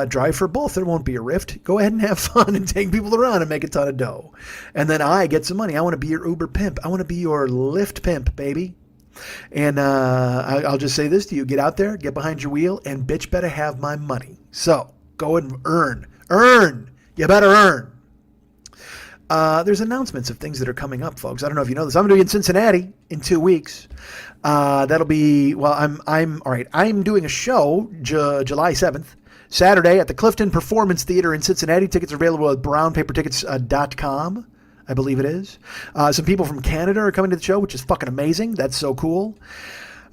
drive for both. There won't be a rift. Go ahead and have fun and take people around and make a ton of dough. And then I get some money. I want to be your Uber pimp. I want to be your Lyft pimp, baby. And I'll just say this to you. Get out there, get behind your wheel, and bitch better have my money. So go and earn. Earn. You better earn. There's announcements of things that are coming up, folks. I don't know if you know this. I'm going to be in Cincinnati in 2 weeks. That'll be, well, I'm all right. I'm doing a show July 7th, Saturday at the Clifton Performance Theater in Cincinnati. Tickets are available at brownpapertickets.com. I believe it is. Some people from Canada are coming to the show, which is fucking amazing. That's so cool.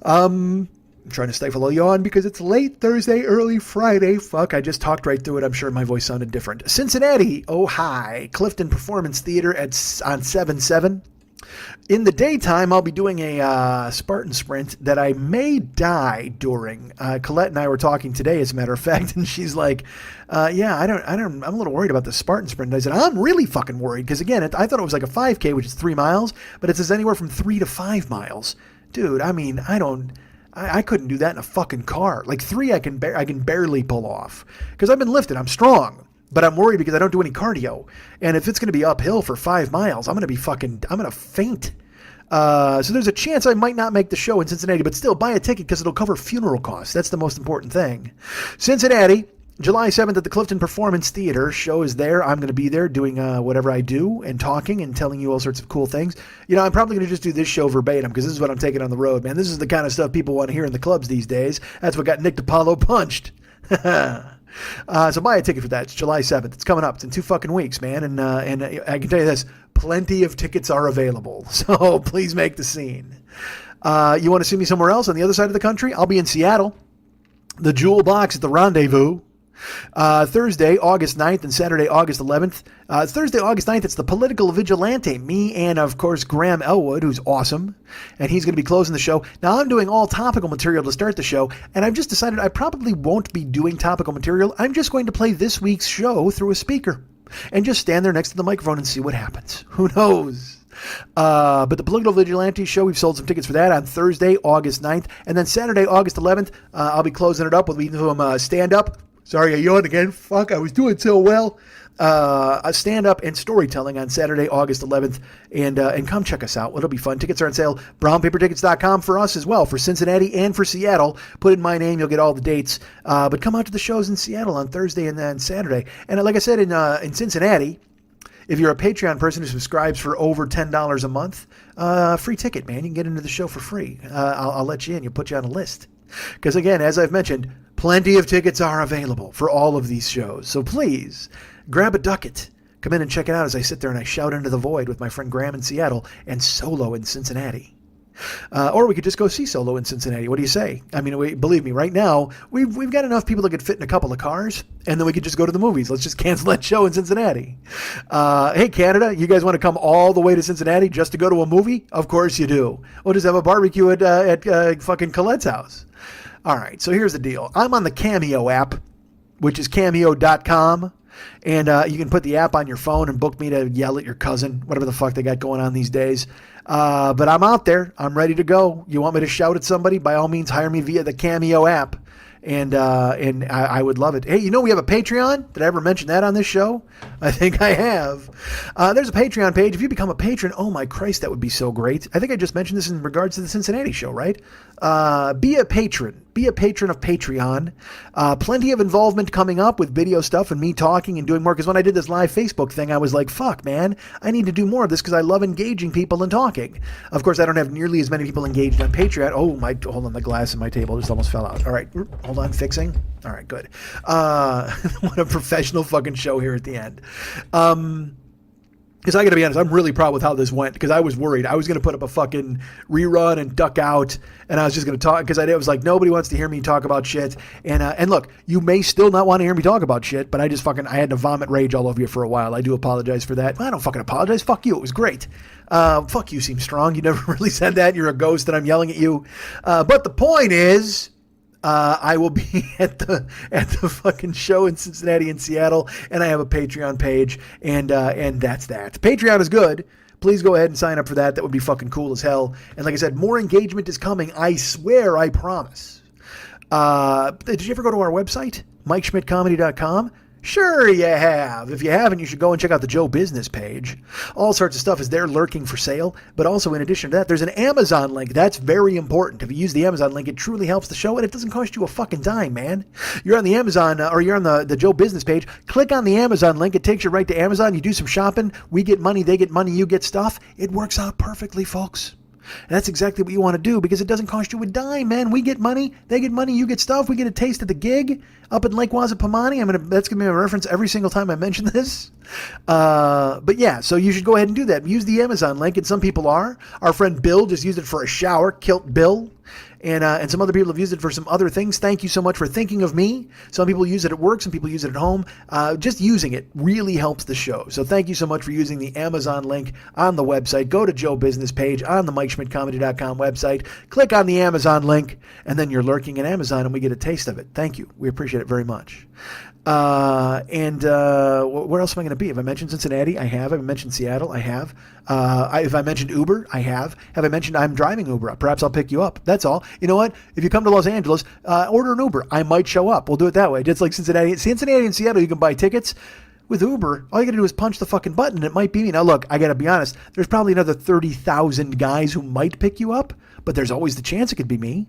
I'm trying to stifle a yawn because it's late Thursday, early Friday. Fuck, I just talked right through it. I'm sure my voice sounded different. Cincinnati, oh hi, Clifton Performance Theater on 7/7. In the daytime, I'll be doing a Spartan sprint that I may die during. Colette and I were talking today, as a matter of fact, and she's like, "Yeah, I'm a little worried about the Spartan sprint." And I said, "I'm really fucking worried because again, I thought it was like a 5K, which is 3 miles, but it says anywhere from 3 to 5 miles, dude. I mean, I couldn't do that in a fucking car. Like 3, I can barely pull off because I've been lifting. I'm strong." But I'm worried because I don't do any cardio. And if it's going to be uphill for 5 miles, I'm going to faint. So there's a chance I might not make the show in Cincinnati, but still buy a ticket because it'll cover funeral costs. That's the most important thing. Cincinnati, July 7th at the Clifton Performance Theater. Show is there. I'm going to be there doing whatever I do and talking and telling you all sorts of cool things. You know, I'm probably going to just do this show verbatim because this is what I'm taking on the road, man. This is the kind of stuff people want to hear in the clubs these days. That's what got Nick DiPaolo punched. So buy a ticket for that. It's July 7th. It's coming up. It's in 2 fucking weeks, man. And I can tell you this, plenty of tickets are available. So please make the scene. You want to see me somewhere else on the other side of the country? I'll be in Seattle. The Jewel Box at the Rendezvous. Thursday, August 9th and Saturday, August 11th. Thursday, August 9th, it's the Political Vigilante. Me and, of course, Graham Elwood, who's awesome. And he's going to be closing the show. Now, I'm doing all topical material to start the show. And I've just decided I probably won't be doing topical material. I'm just going to play this week's show through a speaker. And just stand there next to the microphone and see what happens. Who knows? But the Political Vigilante show, we've sold some tickets for that on Thursday, August 9th. And then Saturday, August 11th, I'll be closing it up with some stand-up. Sorry, I yawned again. Fuck, I was doing so well. A stand-up and storytelling on Saturday, August 11th. And come check us out. It'll be fun. Tickets are on sale. brownpapertickets.com for us as well, for Cincinnati and for Seattle. Put in my name, you'll get all the dates. But come out to the shows in Seattle on Thursday and then Saturday. And like I said, in Cincinnati, if you're a Patreon person who subscribes for over $10 a month, free ticket, man. You can get into the show for free. I'll let you in. You'll put you on a list. Because again, as I've mentioned, plenty of tickets are available for all of these shows. So please, grab a ducat. Come in and check it out as I sit there and I shout into the void with my friend Graham in Seattle and Solo in Cincinnati. Or we could just go see Solo in Cincinnati. What do you say? I mean, believe me, right now, we've got enough people that could fit in a couple of cars, and then we could just go to the movies. Let's just cancel that show in Cincinnati. Hey, Canada, you guys want to come all the way to Cincinnati just to go to a movie? Of course you do. We'll just have a barbecue at fucking Colette's house. All right, so here's the deal. I'm on the Cameo app, which is cameo.com. And you can put the app on your phone and book me to yell at your cousin, whatever the fuck they got going on these days. But I'm out there. I'm ready to go. You want me to shout at somebody? By all means, hire me via the Cameo app. And I would love it. Hey, you know we have a Patreon? Did I ever mention that on this show? I think I have. There's a Patreon page. If you become a patron, oh my Christ, that would be so great. I think I just mentioned this in regards to the Cincinnati show, right? Be a patron. Be a patron of Patreon. Plenty of involvement coming up with video stuff and me talking and doing more. Because when I did this live Facebook thing, I was like, fuck, man, I need to do more of this because I love engaging people and talking. Of course, I don't have nearly as many people engaged on Patreon. Oh, hold on, the glass in my table just almost fell out. All right, hold on, fixing. All right, good. What a professional fucking show here at the end. Because I got to be honest, I'm really proud with how this went because I was worried. I was going to put up a fucking rerun and duck out, and I was just going to talk because I was like, nobody wants to hear me talk about shit. And look, you may still not want to hear me talk about shit, but I had to vomit rage all over you for a while. I do apologize for that. I don't fucking apologize. Fuck you. It was great. Fuck you, seems strong. You never really said that. You're a ghost and I'm yelling at you. But the point is, I will be at the fucking show in Cincinnati and Seattle, and I have a Patreon page, and that's that. Patreon is good. Please go ahead and sign up for that. That would be fucking cool as hell. And like I said, more engagement is coming. I swear, I promise. Did you ever go to our website, MikeSchmidtComedy.com? Sure you have. If you haven't, you should go and check out the Joe Business page. All sorts of stuff is there lurking for sale. But also, in addition to that, there's an Amazon link. That's very important. If you use the Amazon link, it truly helps the show, and it doesn't cost you a fucking dime, man. You're on the Amazon, or you're on the Joe Business page. Click on the Amazon link. It takes you right to Amazon. You do some shopping. We get money. They get money. You get stuff. It works out perfectly, folks. And that's exactly what you want to do because it doesn't cost you a dime, man. We get money, they get money, you get stuff. We get a taste of the gig up in Lake Wazzapamani. That's going to be a reference every single time I mention this. But yeah, so you should go ahead and do that. Use the Amazon link, and some people are. Our friend Bill just used it for a shower, Kilt Bill. And some other people have used it for some other things. Thank you so much for thinking of me. Some people use it at work. Some people use it at home. Just using it really helps the show. So thank you so much for using the Amazon link on the website. Go to Joe Business page on the MikeSchmidtComedy.com website. Click on the Amazon link, and then you're lurking in Amazon, and we get a taste of it. Thank you. We appreciate it very much. Where else am I going to be? Have I mentioned Cincinnati? I have. Have I mentioned Seattle? I have. If I mentioned Uber? I have. Have I mentioned I'm driving Uber? Perhaps I'll pick you up. That's all. You know what? If you come to Los Angeles, order an Uber. I might show up. We'll do it that way. Just like Cincinnati and Seattle, you can buy tickets. With Uber, all you got to do is punch the fucking button, and it might be me. Now, look, I got to be honest. There's probably another 30,000 guys who might pick you up, but there's always the chance it could be me.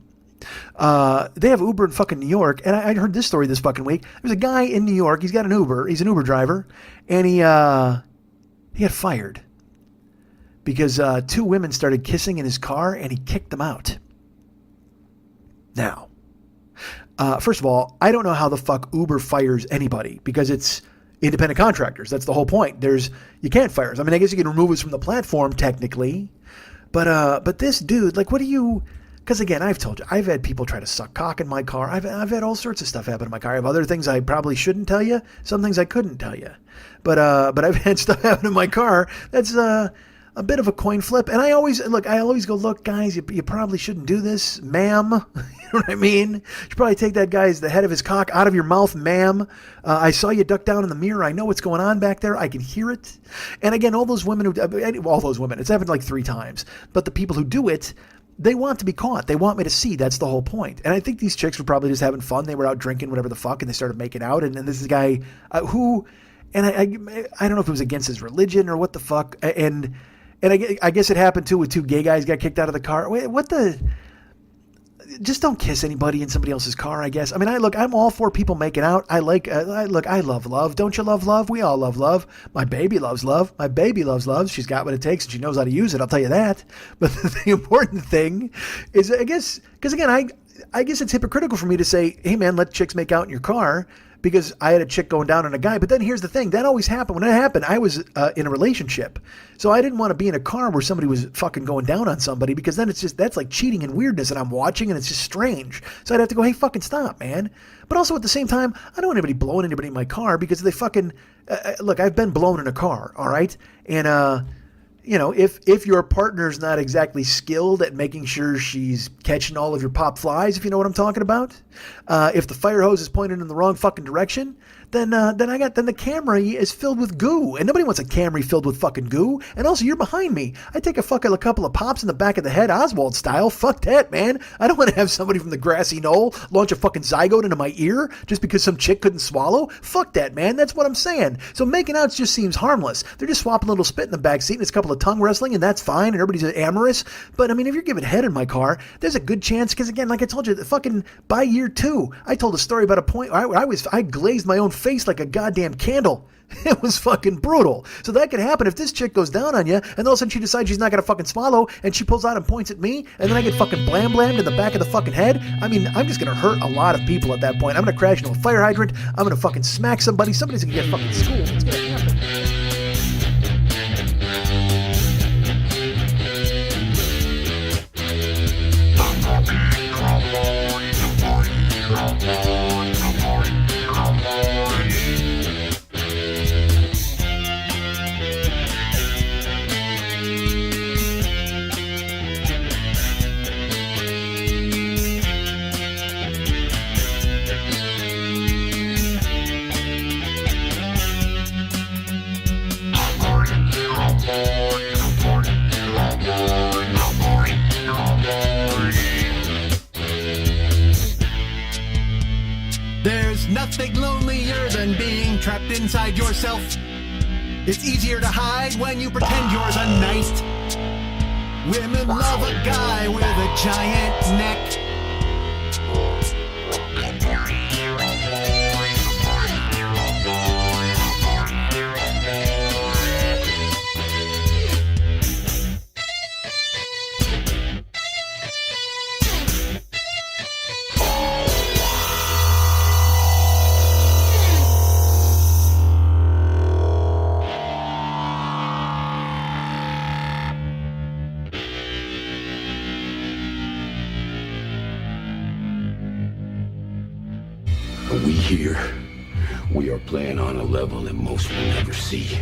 They have Uber in fucking New York, and I heard this story this fucking week. There's a guy in New York. He's got an Uber. He's an Uber driver, and he got fired because 2 women started kissing in his car, and he kicked them out. Now, first of all, I don't know how the fuck Uber fires anybody because it's independent contractors. That's the whole point. You can't fire us. I mean, I guess you can remove us from the platform technically, but this dude, like, what do you? Because again, I've told you, I've had people try to suck cock in my car. I've had all sorts of stuff happen in my car. I have other things I probably shouldn't tell you. Some things I couldn't tell you. But I've had stuff happen in my car that's a bit of a coin flip. And I always go, look, guys, you probably shouldn't do this, ma'am. You know what I mean? You should probably take that the head of his cock out of your mouth, ma'am. I saw you duck down in the mirror. I know what's going on back there. I can hear it. And again, all those women, it's happened like 3 times. But the people who do it, they want to be caught. They want me to see. That's the whole point. And I think these chicks were probably just having fun. They were out drinking, whatever the fuck, and they started making out. And this is a guy who, and I don't know if it was against his religion or what the fuck. And I guess it happened too with 2 gay guys got kicked out of the car. What the? Just don't kiss anybody in somebody else's car, I guess. I mean, I'm all for people making out. I love love. Don't you love love? We all love love. My baby loves love. My baby loves love. She's got what it takes and she knows how to use it. I'll tell you that. But the important thing is, I guess, because again, I guess it's hypocritical for me to say, hey man, let chicks make out in your car, because I had a chick going down on a guy. But then here's the thing. That always happened. When that happened, I was in a relationship. So I didn't want to be in a car where somebody was fucking going down on somebody, because then that's like cheating and weirdness, and I'm watching and it's just strange. So I'd have to go, hey, fucking stop, man. But also at the same time, I don't want anybody blowing anybody in my car, because they fucking, look, I've been blown in a car, all right? And, you know, if your partner's not exactly skilled at making sure she's catching all of your pop flies, if you know what I'm talking about, if the fire hose is pointed in the wrong fucking direction, then the Camry is filled with goo, and nobody wants a Camry filled with fucking goo. And also, you're behind me. I take a couple of pops in the back of the head, Oswald style. Fuck that, man. I don't want to have somebody from the grassy knoll launch a fucking zygote into my ear just because some chick couldn't swallow. Fuck that, man. That's what I'm saying. So making out just seems harmless. They're just swapping a little spit in the back seat, and it's a couple of tongue wrestling, and that's fine, and everybody's amorous. But I mean, if you're giving head in my car, there's a good chance, because again, like I told you, fucking by year 2, I told a story about a point where I glazed my own face like a goddamn candle. It was fucking brutal. So that could happen if this chick goes down on you, and all of a sudden she decides she's not going to fucking swallow, and she pulls out and points at me, and then I get fucking blammed in the back of the fucking head. I mean, I'm just going to hurt a lot of people at that point. I'm going to crash into a fire hydrant. I'm going to fucking smack somebody. Somebody's going to get fucking schooled. It's going to happen. nothing lonelier than being trapped inside yourself. It's easier to hide when you pretend you're the knight. Women love a guy with a giant neck. We here, we are playing on a level that most will never see.